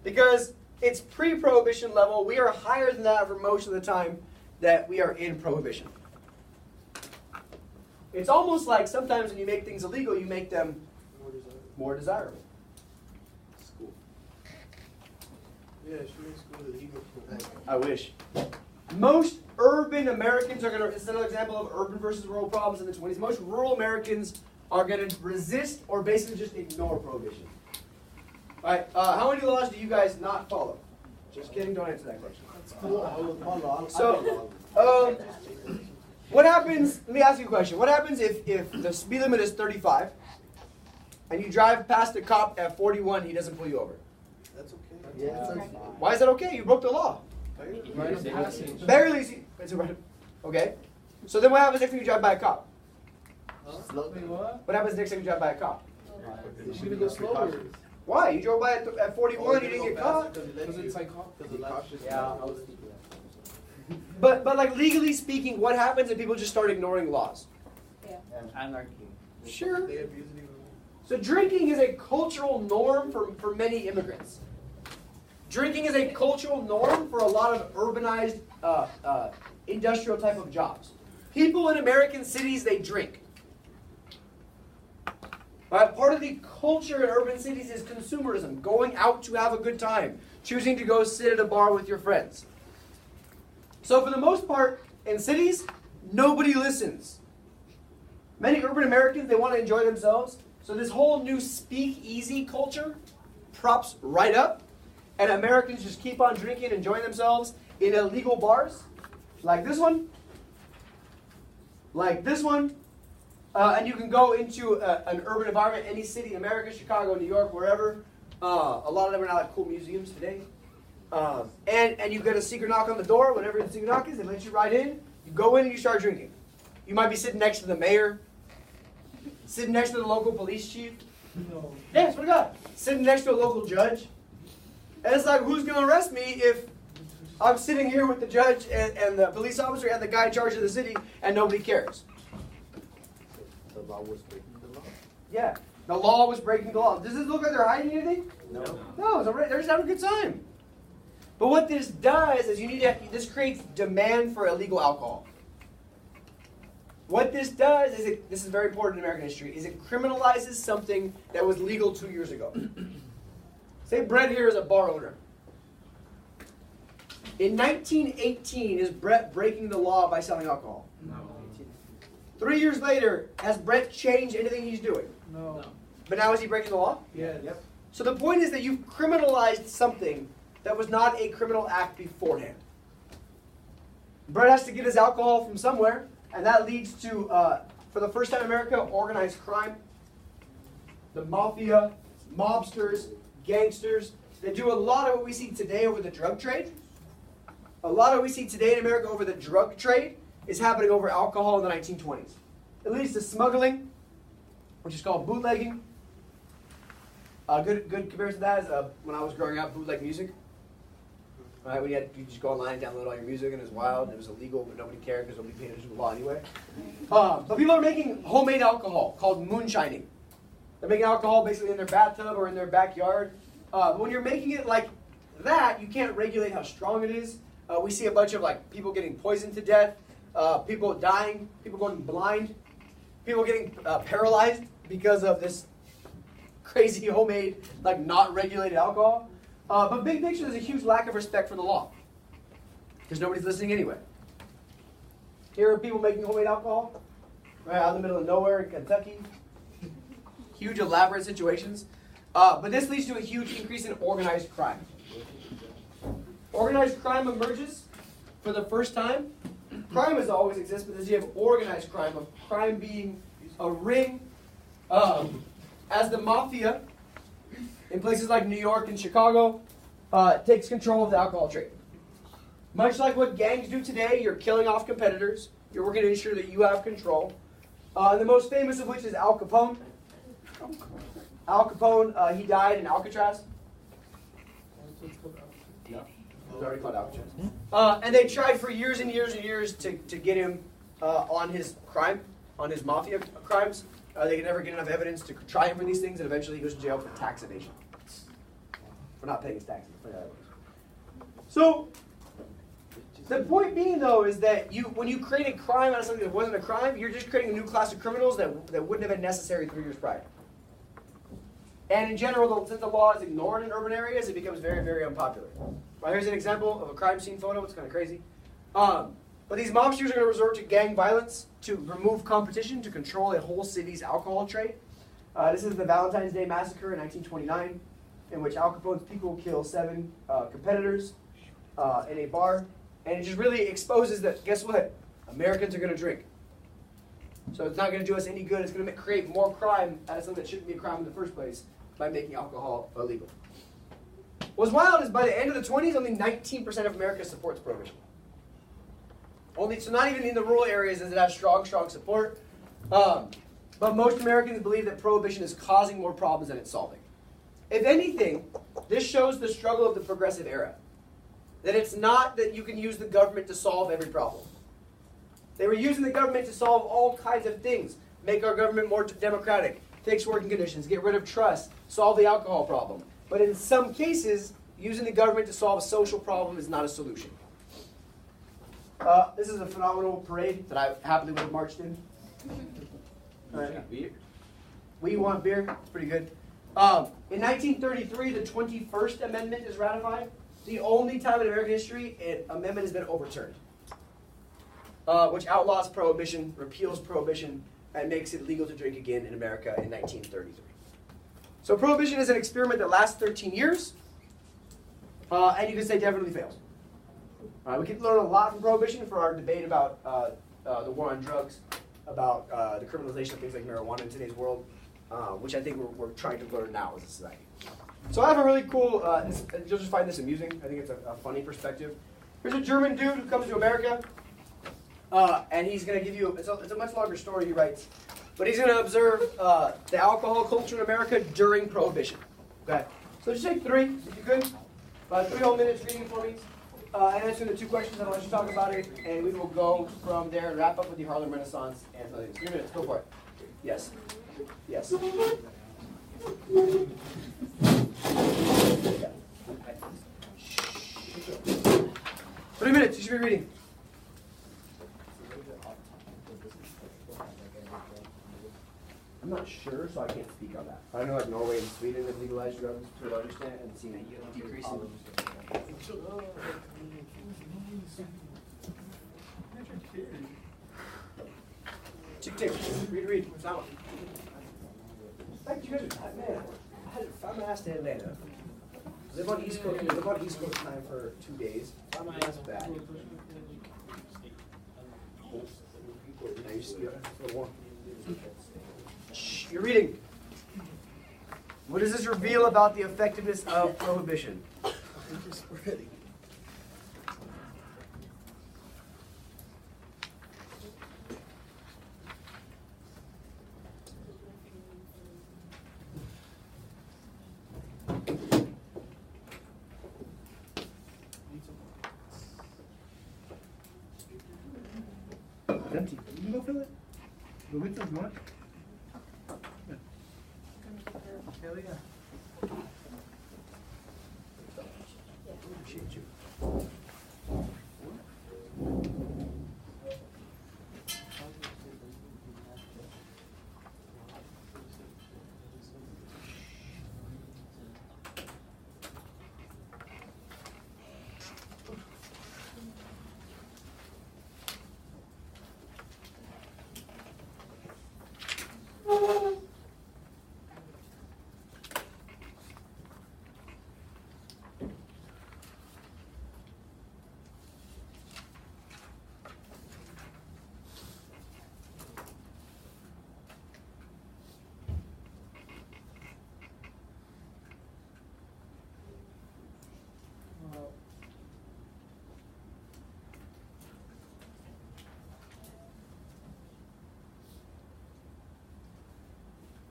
Because it's pre-prohibition level. We are higher than that for most of the time that we are in prohibition. It's almost like sometimes when you make things illegal, you make them more desirable. School. Yeah, she makes school illegal. I wish. Most urban Americans are going to, this is another example of urban versus rural problems in the 20s. Most rural Americans are going to resist or basically just ignore prohibition. All right, how many laws do you guys not follow? Just kidding, don't answer that question. So, what happens, let me ask you a question. What happens if the speed limit is 35 and you drive past a cop at 41, he doesn't pull you over? That's okay. Yeah. Why is that okay? You broke the law. Barely. Okay. So then what happens next time you drive by a cop? What happens next time you drive by a cop? You should go slower. Why? You drove by at 41, you didn't get caught? Because it's like Yeah. But like legally speaking, what happens if people just start ignoring laws? Anarchy. Sure. They abuse it even more. So drinking is a cultural norm for many immigrants. Drinking is a cultural norm for a lot of urbanized industrial type of jobs. People in American cities, they drink. Right? Part of the culture in urban cities is consumerism, going out to have a good time, choosing to go sit at a bar with your friends. So for the most part, in cities, Nobody listens. Many urban Americans, they want to enjoy themselves. So this whole new speak-easy culture props right up. And Americans just keep on drinking and enjoying themselves in illegal bars. Like this one. Like this one. And you can go into an urban environment, any city in America, Chicago, New York, wherever. A lot of them are now like cool museums today. And you get a secret knock on the door. Whatever the secret knock is, they let you right in. You go in and you start drinking. You might be sitting next to the mayor. Sitting next to the local police chief. No. Yeah, swear to God. Sitting next to a local judge. And it's like, who's going to arrest me if I'm sitting here with the judge and the police officer and the guy in charge of the city and nobody cares? The law was breaking the law? Yeah. The law was breaking the law. Does this look like they're hiding anything? No. No, they're just having a good time. But what this does is this creates demand for illegal alcohol. What this does is, this is very important in American history, is it criminalizes something that was legal 2 years ago. Say Brett here is a bar owner. In 1918, is Brett breaking the law by selling alcohol? No. 3 years later, has Brett changed anything he's doing? No. But now is he breaking the law? Yes. Yep. So the point is that you've criminalized something that was not a criminal act beforehand. Brett has to get his alcohol from somewhere, and that leads to, for the first time in America, organized crime. The mafia, mobsters, gangsters, they do a lot of what we see today over the drug trade. A lot of what we see today in America over the drug trade is happening over alcohol in the 1920s. It leads to smuggling, which is called bootlegging. A good comparison to that is when I was growing up, bootleg music. Right, when you just go online and download all your music, and it was wild, and it was illegal, but nobody cared because nobody paid attention to the law anyway. But people are making homemade alcohol called moonshining. They're making alcohol basically in their bathtub or in their backyard. But when you're making it like that, you can't regulate how strong it is. We see a bunch of like people getting poisoned to death, people dying, people going blind, people getting paralyzed because of this crazy homemade, like not regulated alcohol. But big picture, there's a huge lack of respect for the law. Because nobody's listening anyway. Here are people making homemade alcohol, right out in the middle of nowhere in Kentucky. Huge elaborate situations. But this leads to a huge increase in organized crime. Organized crime emerges for the first time. Crime has always existed, but as you have organized crime, of crime being a ring, as the mafia in places like New York and Chicago takes control of the alcohol trade. Much like what gangs do today, you're killing off competitors. You're working to ensure that you have control. The most famous of which is Al Capone. Al Capone, he died in Alcatraz. No, it was already called Alcatraz. And they tried for years and years and years to get him on his crime, on his mafia crimes. They could never get enough evidence to try him for these things, and eventually he goes to jail for tax evasion. For not paying his taxes. So, the point being, though, is that when you create a crime out of something that wasn't a crime, you're just creating a new class of criminals that wouldn't have been necessary 3 years prior. And in general, since the law is ignored in urban areas, it becomes very, very unpopular. Right, here's an example of a crime scene photo. It's kind of crazy. But these mobsters are going to resort to gang violence to remove competition, to control a whole city's alcohol trade. This is the Valentine's Day Massacre in 1929, in which Al Capone's people kill 7 competitors in a bar. And it just really exposes that, guess what? Americans are going to drink. So it's not going to do us any good. It's going to create more crime out of something that shouldn't be a crime in the first place by making alcohol illegal. What's wild is by the end of the 20s, only 19% of America supports prohibition. So not even in the rural areas does it have strong support. But most Americans believe that prohibition is causing more problems than it's solving. If anything, this shows the struggle of the progressive era. That it's not that you can use the government to solve every problem. They were using the government to solve all kinds of things. Make our government more democratic, fix working conditions, get rid of trust, solve the alcohol problem. But in some cases, using the government to solve a social problem is not a solution. This is a phenomenal parade that I happily would have marched in. Beer? We want beer. It's pretty good. In 1933, the 21st Amendment is ratified. The only time in American history an amendment has been overturned. which outlaws prohibition, repeals prohibition, and makes it legal to drink again in America in 1933. So prohibition is an experiment that lasts 13 years, and you can say definitely fails. We can learn a lot from prohibition for our debate about the war on drugs, about the criminalization of things like marijuana in today's world, which I think we're trying to learn now as a society. So I have a really cool, you'll just find this amusing, I think it's a funny perspective. Here's a German dude who comes to America, and he's going to give you, it's a much longer story he writes, but he's going to observe the alcohol culture in America during Prohibition. Okay, so just take 3, if you could, 3 whole minutes reading for me, and answering the 2 questions, and I'll let you talk about it, and we will go from there and wrap up with the Harlem Renaissance and other things. 3 minutes, go for it. Yes. Yes. 3 minutes, you should be reading. I'm not sure, so I can't speak on that. I know like Norway and Sweden have legalized drugs to a large extent and seen a decrease in. Tick. Read. What's that one? Thank you guys are man. I'm ass to Atlanta. Live on East Coast time for 2 days. That's bad. Shh, you're reading. What does this reveal about the effectiveness of prohibition? Empty. You can go fill it. The width is much. Hell yeah. Appreciate you.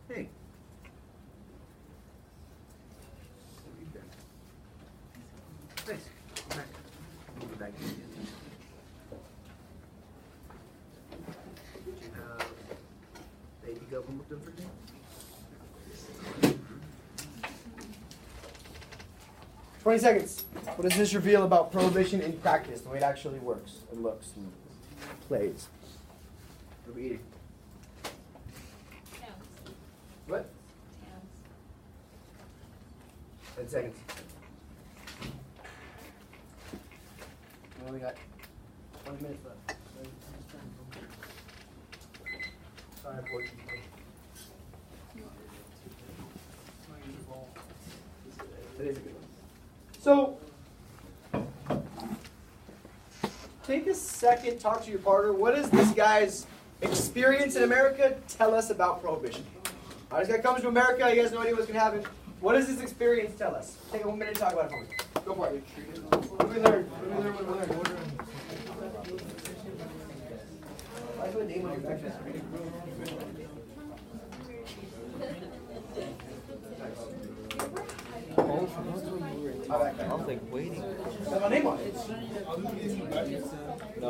Hey. Nice. Come back. Move it back in. Did you have baby go booked in for you? 20 seconds. What does this reveal about prohibition in practice, the way it actually works and looks and plays? What are we eating? What? 10 seconds. We only got 20 minutes left. Sorry, Portuguese. Today's a good one. So, take a second, talk to your partner. What does this guy's experience in America tell us about prohibition? This guy comes to America, he has no idea what's going to happen. What does this experience tell us? Take 1 minute to talk about it for me. Go for it. What do we learn? What do we learn? I put a name on your back. I was like waiting. Is that my name on it? No.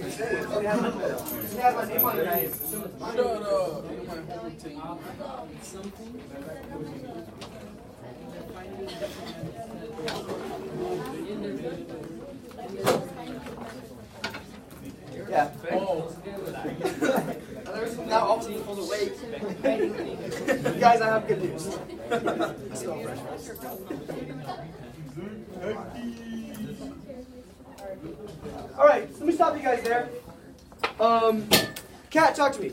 Does it have my name on it? Shut up. Yeah. Oh. Now all of a sudden pulled away. Guys, I have good news. Smell fresh. All right, so let me stop you guys there. Kat, talk to me.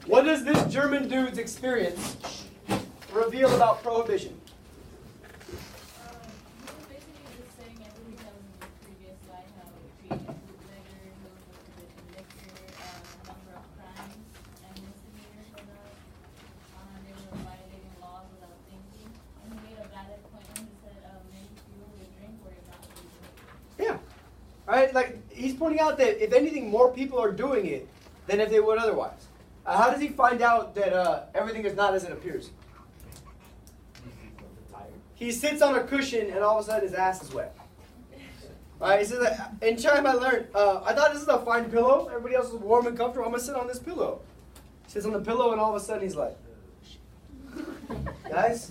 What does this German dude's experience reveal about prohibition? Right? Like, he's pointing out that if anything, more people are doing it than if they would otherwise. How does he find out that everything is not as it appears? He sits on a cushion and all of a sudden his ass is wet. Right? He says, in China I learned, I thought this is a fine pillow. Everybody else is warm and comfortable. I'm going to sit on this pillow. He sits on the pillow and all of a sudden he's like, guys,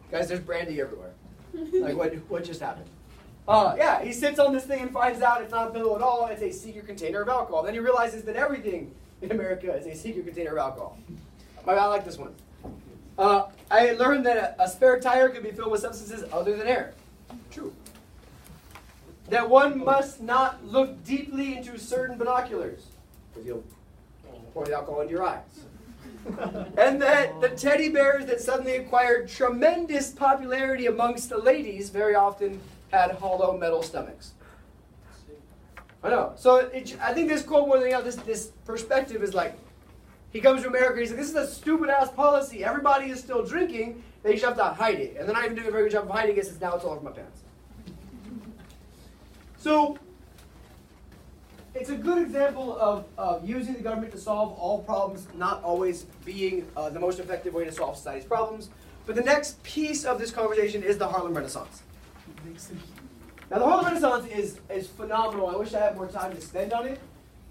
there's brandy everywhere. Like, what just happened? Yeah, he sits on this thing and finds out it's not a pillow at all, it's a secret container of alcohol. Then he realizes that everything in America is a secret container of alcohol. I like this one. I learned that a spare tire can be filled with substances other than air. True. That one must not look deeply into certain binoculars, because you'll pour the alcohol into your eyes. And that the teddy bears that suddenly acquired tremendous popularity amongst the ladies very often had hollow metal stomachs. I know. So I think this quote, more than anything else, this perspective is like, he comes to America and he's like, this is a stupid ass policy. Everybody is still drinking. They just have to hide it. And they're not even doing a very good job of hiding it since now it's all over my pants. So it's a good example of using the government to solve all problems, not always being the most effective way to solve society's problems. But the next piece of this conversation is the Harlem Renaissance. Now, the Harlem Renaissance is phenomenal. I wish I had more time to spend on it.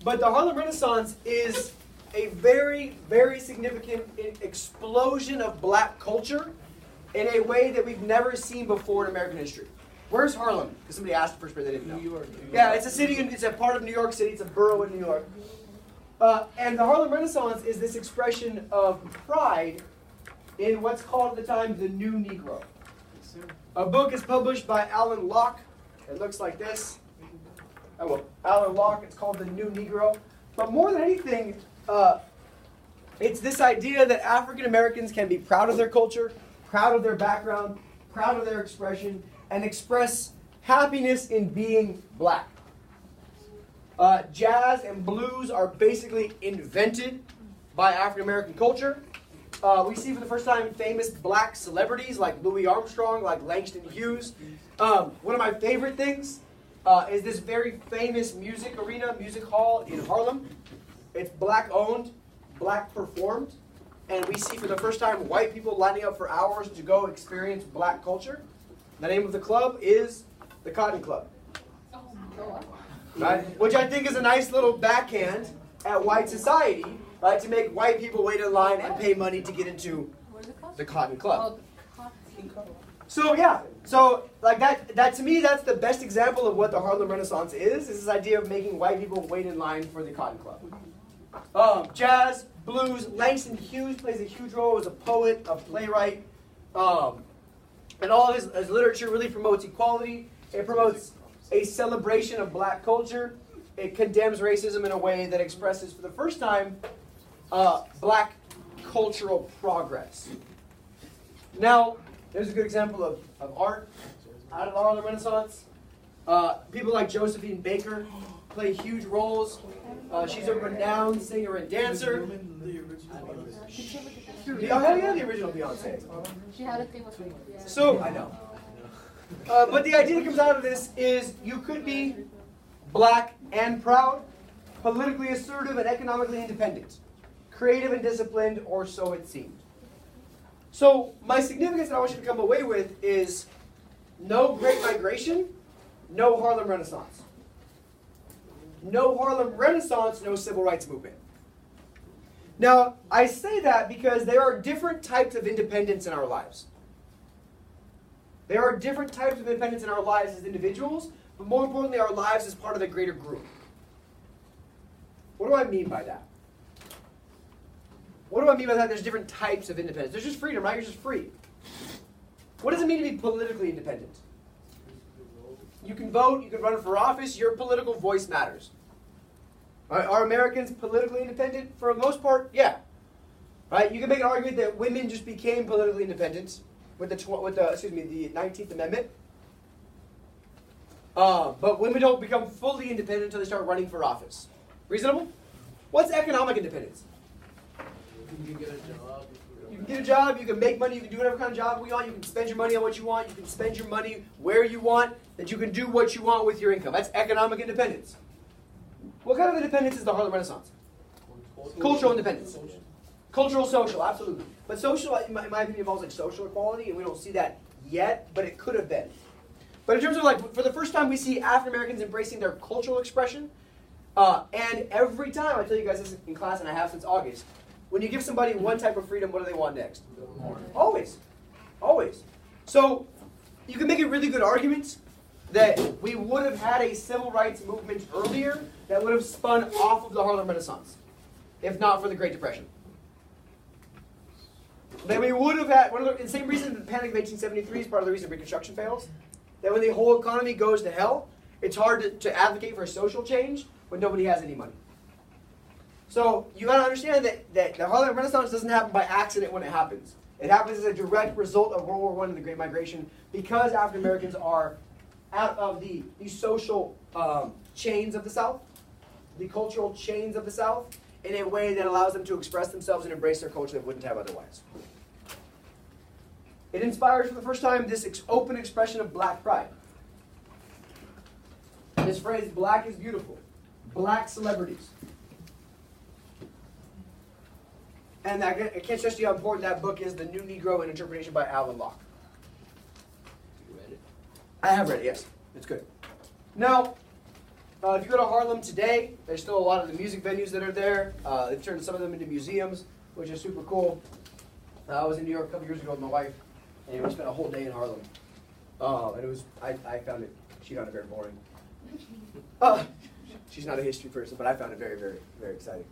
But the Harlem Renaissance is a very, very significant explosion of black culture in a way that we've never seen before in American history. Where's Harlem? Because somebody asked first, but they didn't know. New York. Yeah, it's a city. It's a part of New York City. It's a borough in New York. And the Harlem Renaissance is this expression of pride in what's called at the time the New Negro. A book is published by Alan Locke. It looks like this. Oh, well, Alan Locke. It's called The New Negro. But more than anything, it's this idea that African Americans can be proud of their culture, proud of their background, proud of their expression, and express happiness in being black. Jazz and blues are basically invented by African American culture. We see for the first time famous black celebrities like Louis Armstrong, like Langston Hughes. One of my favorite things is this very famous music hall in Harlem. It's black owned, black performed, and we see for the first time white people lining up for hours to go experience black culture. The name of the club is the Cotton Club. Right? Which I think is a nice little backhand at white society. Right, to make white people wait in line and pay money to get into the Cotton Club. So yeah, so like that to me, that's the best example of what the Harlem Renaissance is this idea of making white people wait in line for the Cotton Club. Jazz, blues, Langston Hughes plays a huge role as a poet, a playwright, and all of his literature really promotes equality. It promotes a celebration of black culture. It condemns racism in a way that expresses for the first time black cultural progress. Now, there's a good example of art out of the Harlem Renaissance. People like Josephine Baker play huge roles. She's a renowned singer and dancer. Oh, hell yeah, the original Beyonce. She had a thing with me. So, I know. But the idea that comes out of this is you could be black and proud, politically assertive and economically independent, creative and disciplined, or so it seemed. So my significance that I want you to come away with is no Great Migration, no Harlem Renaissance. No Harlem Renaissance, no Civil Rights Movement. Now, I say that because there are different types of independence in our lives. There are different types of independence in our lives as individuals, but more importantly, our lives as part of the greater group. What do I mean by that? What do I mean by that? There's different types of independence. There's just freedom, right? You're just free. What does it mean to be politically independent? You can vote, you can run for office, your political voice matters. Are Americans politically independent? For the most part, yeah. Right? You can make an argument that women just became politically independent with the 19th Amendment. But women don't become fully independent until they start running for office. Reasonable? What's economic independence? You can get a job. You can get a job, you can make money, you can do whatever kind of job you want, you can spend your money on what you want, you can spend your money where you want, that you can do what you want with your income. That's economic independence. What kind of independence is the Harlem Renaissance? Cultural independence. Cultural, social, absolutely. But social, in my opinion, involves like social equality, and we don't see that yet, but it could have been. But in terms of like, for the first time, we see African Americans embracing their cultural expression. And every time, I tell you guys this in class, and I have since August, when you give somebody one type of freedom, what do they want next? More. Always. Always. So you can make a really good argument that we would have had a civil rights movement earlier that would have spun off of the Harlem Renaissance, if not for the Great Depression. That we would have had, the same reason the Panic of 1873 is part of the reason Reconstruction fails, that when the whole economy goes to hell, it's hard to advocate for social change when nobody has any money. So you got to understand that the Harlem Renaissance doesn't happen by accident when it happens. It happens as a direct result of World War I and the Great Migration, because African Americans are out of the social chains of the South, the cultural chains of the South, in a way that allows them to express themselves and embrace their culture they wouldn't have otherwise. It inspires for the first time this open expression of black pride. This phrase, black is beautiful. Black celebrities. And I can't stress to you how important that book is, The New Negro, an Interpretation by Alan Locke. You read it? I have read it, yes. It's good. Now, if you go to Harlem today, there's still a lot of the music venues that are there. They've turned some of them into museums, which is super cool. I was in New York a couple years ago with my wife, and we spent a whole day in Harlem. And it was, I found it, she found it very boring. She's not a history person, but I found it very, very, very exciting.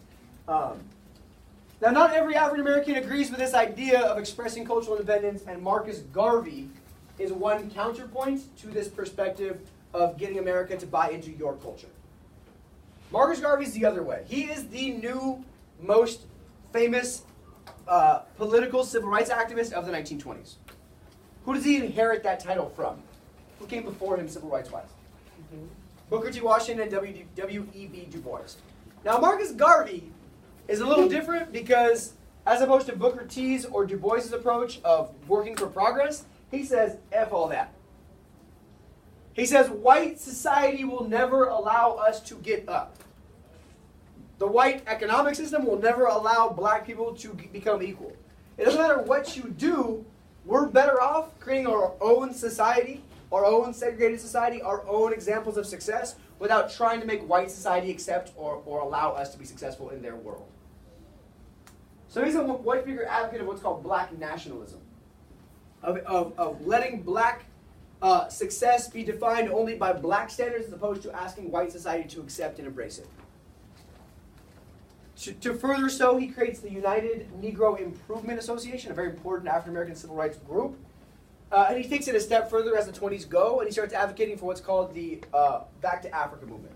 Now, not every African American agrees with this idea of expressing cultural independence, and Marcus Garvey is one counterpoint to this perspective of getting America to buy into your culture. Marcus Garvey's the other way. He is the new most famous political civil rights activist of the 1920s. Who does he inherit that title from? Who came before him civil rights-wise? Booker T. Washington and W.E.B. Du Bois. Now, Marcus Garvey is a little different because, as opposed to Booker T's or Du Bois' approach of working for progress, he says, F all that. He says, white society will never allow us to get up. The white economic system will never allow black people to become equal. It doesn't matter what you do, we're better off creating our own society, our own segregated society, our own examples of success, without trying to make white society accept or allow us to be successful in their world. So he's a white figure advocate of what's called black nationalism, of letting black success be defined only by black standards as opposed to asking white society to accept and embrace it. To further so, he creates the United Negro Improvement Association, a very important African-American civil rights group. And he takes it a step further as the 20s go, and he starts advocating for what's called the Back to Africa movement.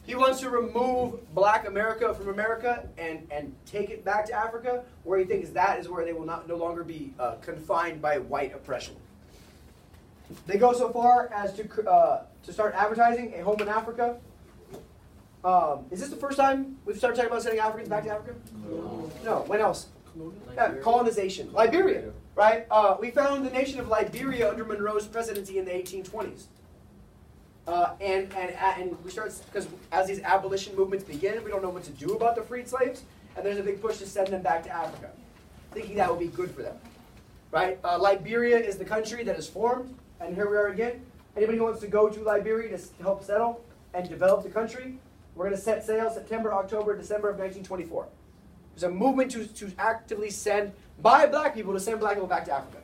He wants to remove black America from America and take it back to Africa, where he thinks that is where they will no longer be confined by white oppression. They go so far as to start advertising a home in Africa. Is this the first time we've started talking about sending Africans back to Africa? No. When else? Colonization. Liberia, right? We found the nation of Liberia under Monroe's presidency in the 1820s. And we start, because as these abolition movements begin, we don't know what to do about the freed slaves, and there's a big push to send them back to Africa, thinking that would be good for them, right? Liberia is the country that is formed, and here we are again. Anybody who wants to go to Liberia to help settle and develop the country, we're going to set sail September, October, December of 1924. There's a movement to actively send, by black people, to send black people back to Africa.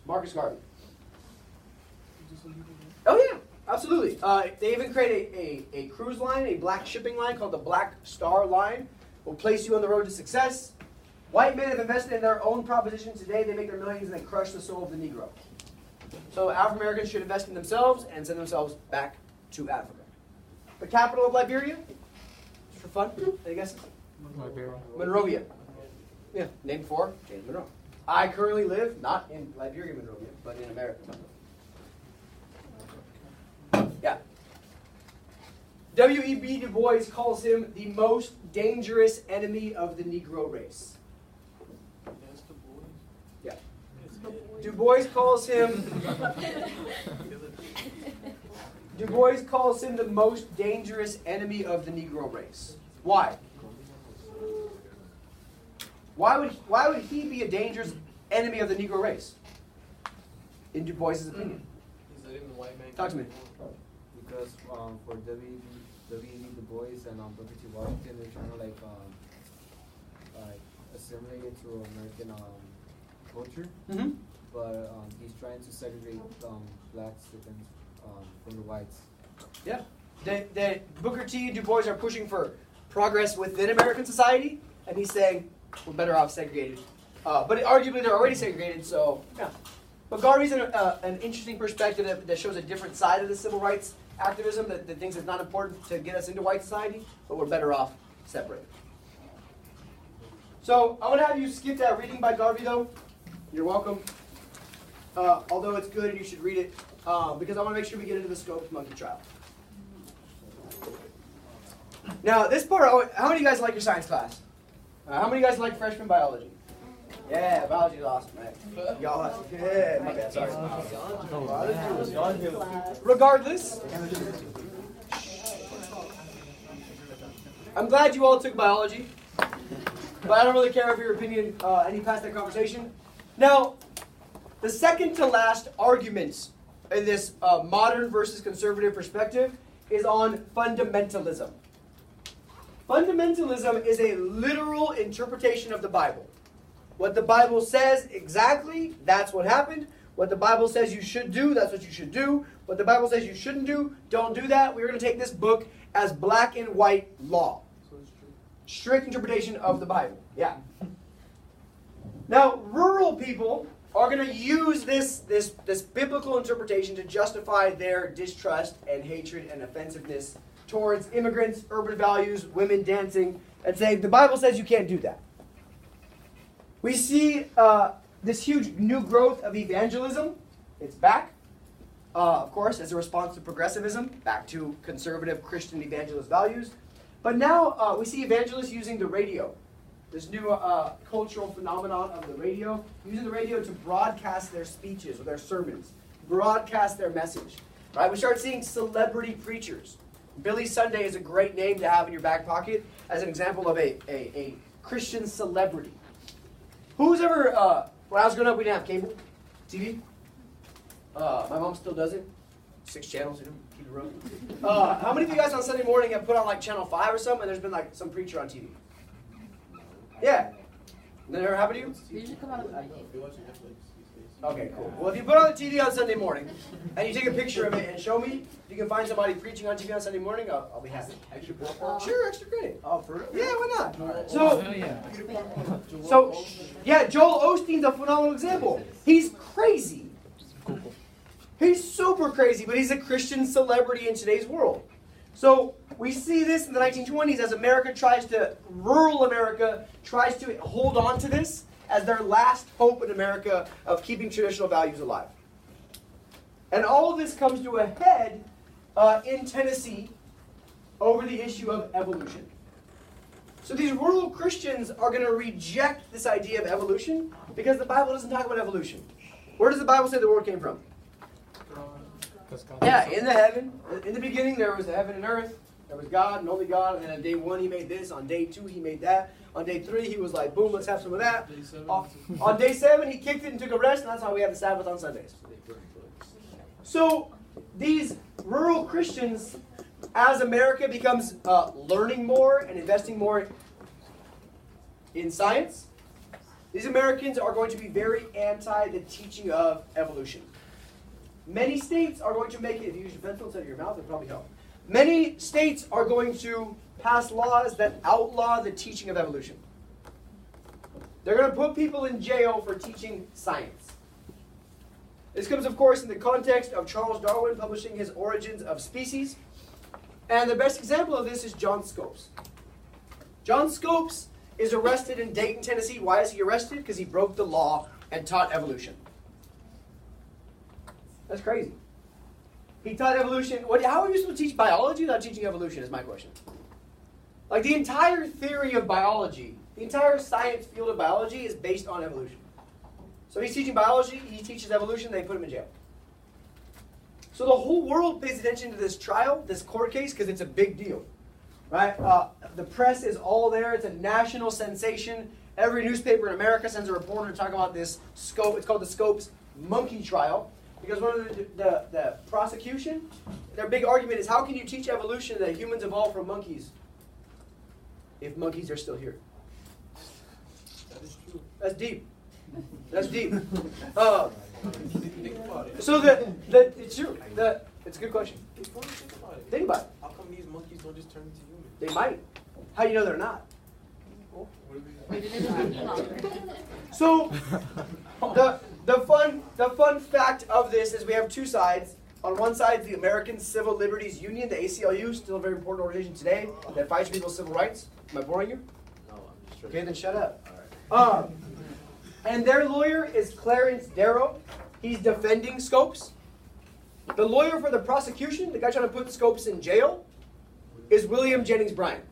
Marcus Garvey. Oh yeah, absolutely. They even create a cruise line, a black shipping line called the Black Star Line. Will place you on the road to success. White men have invested in their own proposition today. They make their millions and they crush the soul of the Negro. So African Americans should invest in themselves and send themselves back to Africa. The capital of Liberia? Just for fun, any guesses? Monrovia. Yeah, named for James Monroe. I currently live not in Liberia, Monrovia, but in America. Yeah. W.E.B. Du Bois calls him the most dangerous enemy of the Negro race. Yeah. Du Bois calls him the most dangerous enemy of the Negro race. Why? Why would he be a dangerous enemy of the Negro race? In Du Bois' opinion. Talk to me. Because for W.E.B. Du Bois and Booker T. Washington, they're trying to like assimilate it to American culture. Mm-hmm. But he's trying to segregate blacks from the whites. Yeah. The Booker T. Du Bois are pushing for progress within American society, and he's saying we're better off segregated. But arguably they're already segregated, so yeah. But Garvey's an interesting perspective that shows a different side of the civil rights activism, that thinks it's not important to get us into white society, but we're better off separated. So I want to have you skip that reading by Garvey, though. You're welcome. Although it's good and you should read it, because I want to make sure we get into the scope of monkey trial. Now, this part, how many of you guys like your science class? How many of you guys like freshman biology? Yeah, biology is awesome, right? Y'all, yeah, my bad, sorry. Regardless, I'm glad you all took biology, but I don't really care of your opinion any past that conversation. Now, the second to last argument in this modern versus conservative perspective is on fundamentalism. Fundamentalism is a literal interpretation of the Bible. What the Bible says exactly, that's what happened. What the Bible says you should do, that's what you should do. What the Bible says you shouldn't do, don't do that. We're going to take this book as black and white law. Strict interpretation of the Bible. Yeah. Now, rural people are going to use this biblical interpretation to justify their distrust and hatred and offensiveness towards immigrants, urban values, women dancing, and saying the Bible says you can't do that. We see this huge new growth of evangelism. It's back, of course, as a response to progressivism, back to conservative Christian evangelist values. But now we see evangelists using the radio, this new cultural phenomenon of the radio, using the radio to broadcast their speeches or their sermons, broadcast their message. Right? We start seeing celebrity preachers. Billy Sunday is a great name to have in your back pocket as an example of a Christian celebrity. Who's ever, when I was growing up, we didn't have cable TV. My mom still doesn't. 6 channels, you know, keep it rolling. How many of you guys on Sunday morning have put on like Channel 5 or something and there's been like some preacher on TV? Yeah. Never happened to you? They usually come out of the Okay, cool. Well, if you put on the TV on Sunday morning and you take a picture of it and show me, if you can find somebody preaching on TV on Sunday morning, I'll be happy. Extra credit? Sure, extra credit. Oh, for real? Yeah, why not? So, yeah, Joel Osteen's a phenomenal example. He's crazy. He's super crazy, but he's a Christian celebrity in today's world. So we see this in the 1920s as rural America tries to hold on to this as their last hope in America of keeping traditional values alive. And all of this comes to a head in Tennessee over the issue of evolution. So these rural Christians are going to reject this idea of evolution because the Bible doesn't talk about evolution. Where does the Bible say the world came from? Yeah, in the heaven. In the beginning there was the heaven and earth. There was God and only God. And then on day 1 he made this. On day 2 he made that. On day 3 he was like, boom, let's have some of that. On day 7 he kicked it and took a rest. And that's why we have the Sabbath on Sundays. So these rural Christians, as America becomes learning more and investing more in science, these Americans are going to be very anti the teaching of evolution. Many states are going to make it, if you use your pencil instead of your mouth, it'll probably help. Many states are going to pass laws that outlaw the teaching of evolution. They're going to put people in jail for teaching science. This comes, of course, in the context of Charles Darwin publishing his Origins of Species. And the best example of this is John Scopes. John Scopes is arrested in Dayton, Tennessee. Why is he arrested? Because he broke the law and taught evolution. That's crazy. He taught evolution. How are you supposed to teach biology without teaching evolution is my question. Like the entire theory of biology, the entire science field of biology is based on evolution. So he's teaching biology, he teaches evolution, they put him in jail. So the whole world pays attention to this trial, this court case, because it's a big deal. Right? The press is all there. It's a national sensation. Every newspaper in America sends a reporter to talk about this Scope. It's called the Scopes monkey trial. Because one of the prosecution, their big argument is, how can you teach evolution that humans evolved from monkeys if monkeys are still here? That is true. That's deep. That's deep. Think about it. So it's true. It's a good question. Think about it. Think about it. How come these monkeys don't just turn into humans? They might. How do you know they're not? Oh, what do we So the fun fact of this is we have two sides. On one side, the American Civil Liberties Union, the ACLU, still a very important organization today that fights for people's civil rights. Am I boring you? No, I'm just Okay, then shut up. All right. And their lawyer is Clarence Darrow. He's defending Scopes. The lawyer for the prosecution, the guy trying to put Scopes in jail, is William Jennings Bryan.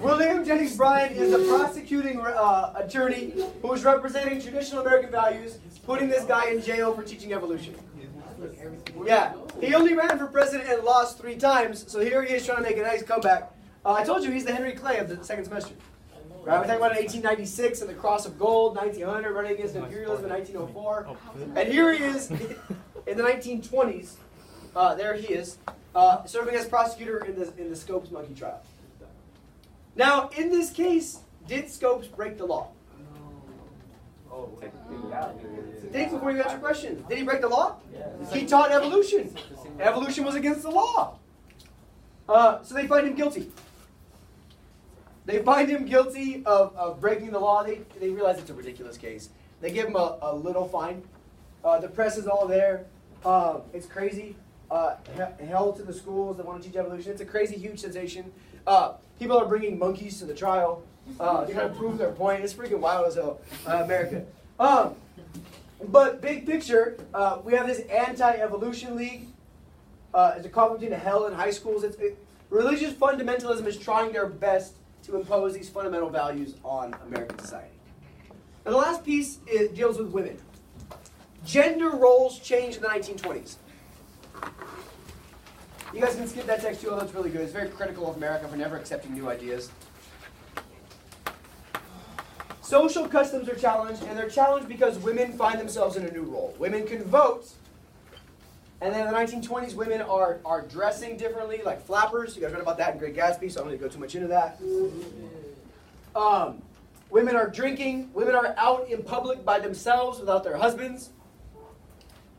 William Jennings Bryan is the prosecuting attorney who is representing traditional American values, putting this guy in jail for teaching evolution. Yeah, he only ran for president and lost 3 times, so here he is trying to make a nice comeback. I told you he's the Henry Clay of the second semester. Right, we're talking about 1896 and the Cross of Gold, 1900 running against imperialism in 1904, and here he is in the 1920s. There he is, serving as prosecutor in the Scopes monkey trial. Now, in this case, did Scopes break the law? Think before you answer questions. Did he break the law? He taught evolution. Evolution was against the law. So they find him guilty. They find him guilty of breaking the law. They realize it's a ridiculous case. They give him a little fine. The press is all there. It's crazy. Hell to the schools that want to teach evolution. It's a crazy, huge sensation. People are bringing monkeys to the trial to kind of prove their point. It's freaking wild as hell, America. But big picture, we have this anti-evolution league. It's a conflict between hell and high schools. Religious fundamentalism is trying their best to impose these fundamental values on American society. And the last piece deals with women. Gender roles changed in the 1920s. You guys can skip that text too, although it's really good. It's very critical of America for never accepting new ideas. Social customs are challenged, and they're challenged because women find themselves in a new role. Women can vote, and then in the 1920s, women are dressing differently, like flappers. You guys read about that in Great Gatsby, so I'm going to go too much into that. Women are drinking. Women are out in public by themselves without their husbands.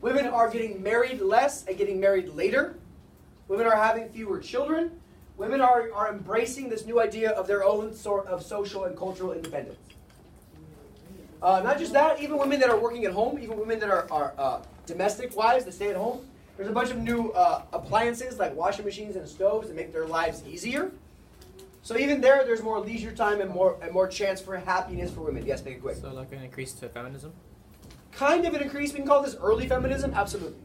Women are getting married less and getting married later. Women are having fewer children. Women are embracing this new idea of their own sort of social and cultural independence. Not just that, even women that are working at home, even women that are domestic wives that stay at home, there's a bunch of new appliances like washing machines and stoves that make their lives easier. So even there's more leisure time and more chance for happiness for women. Yes, make it quick. So like an increase to feminism? Kind of an increase. We can call this early feminism. Absolutely.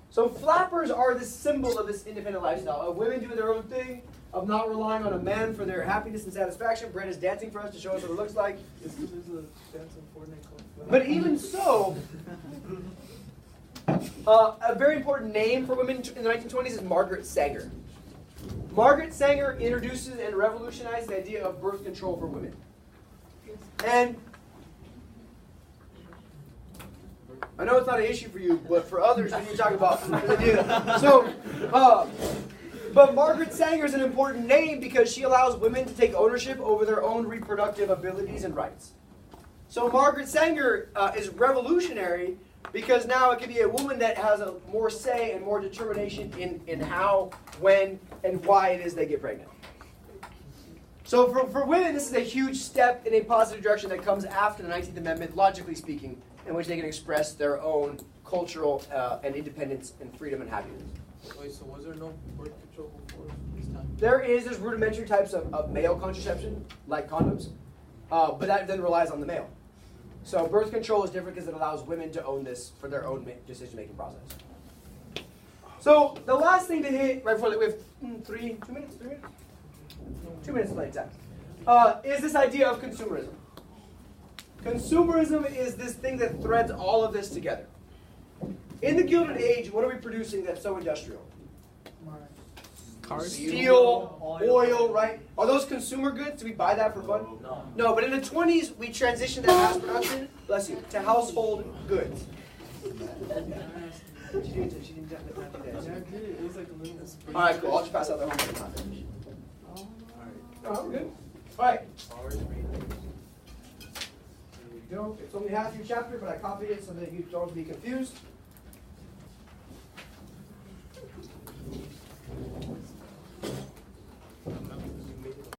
So flappers are the symbol of this independent lifestyle, of women doing their own thing, of not relying on a man for their happiness and satisfaction. Brett is dancing for us to show us what it looks like. But even so, a very important name for women in the 1920s is Margaret Sanger. Margaret Sanger introduces and revolutionized the idea of birth control for women. And I know it's not an issue for you, but for others, we need to talk about the idea. So, but Margaret Sanger is an important name because she allows women to take ownership over their own reproductive abilities and rights. So Margaret Sanger is revolutionary because now it can be a woman that has a more say and more determination in how, when, and why it is they get pregnant. So for women, this is a huge step in a positive direction that comes after the 19th Amendment, logically speaking, in which they can express their own cultural and independence and freedom and happiness. Wait, so was there no birth control before this time? There's rudimentary types of male contraception, like condoms, but that then relies on the male. So birth control is different because it allows women to own this for their own decision-making process. So the last thing to hit, right before we have 2 minutes, 2 minutes of time, is this idea of consumerism. Consumerism is this thing that threads all of this together. In the Gilded Age, what are we producing that's so industrial? Cars? Steel, oil, right? Are those consumer goods? Do we buy that for fun? No, but in the 20s, we transitioned that mass production, bless you, to household goods. All right, cool. I'll just pass out the homework. Oh, I'm good. All right. There you go. It's only half your chapter, but I copied it so that you don't be confused.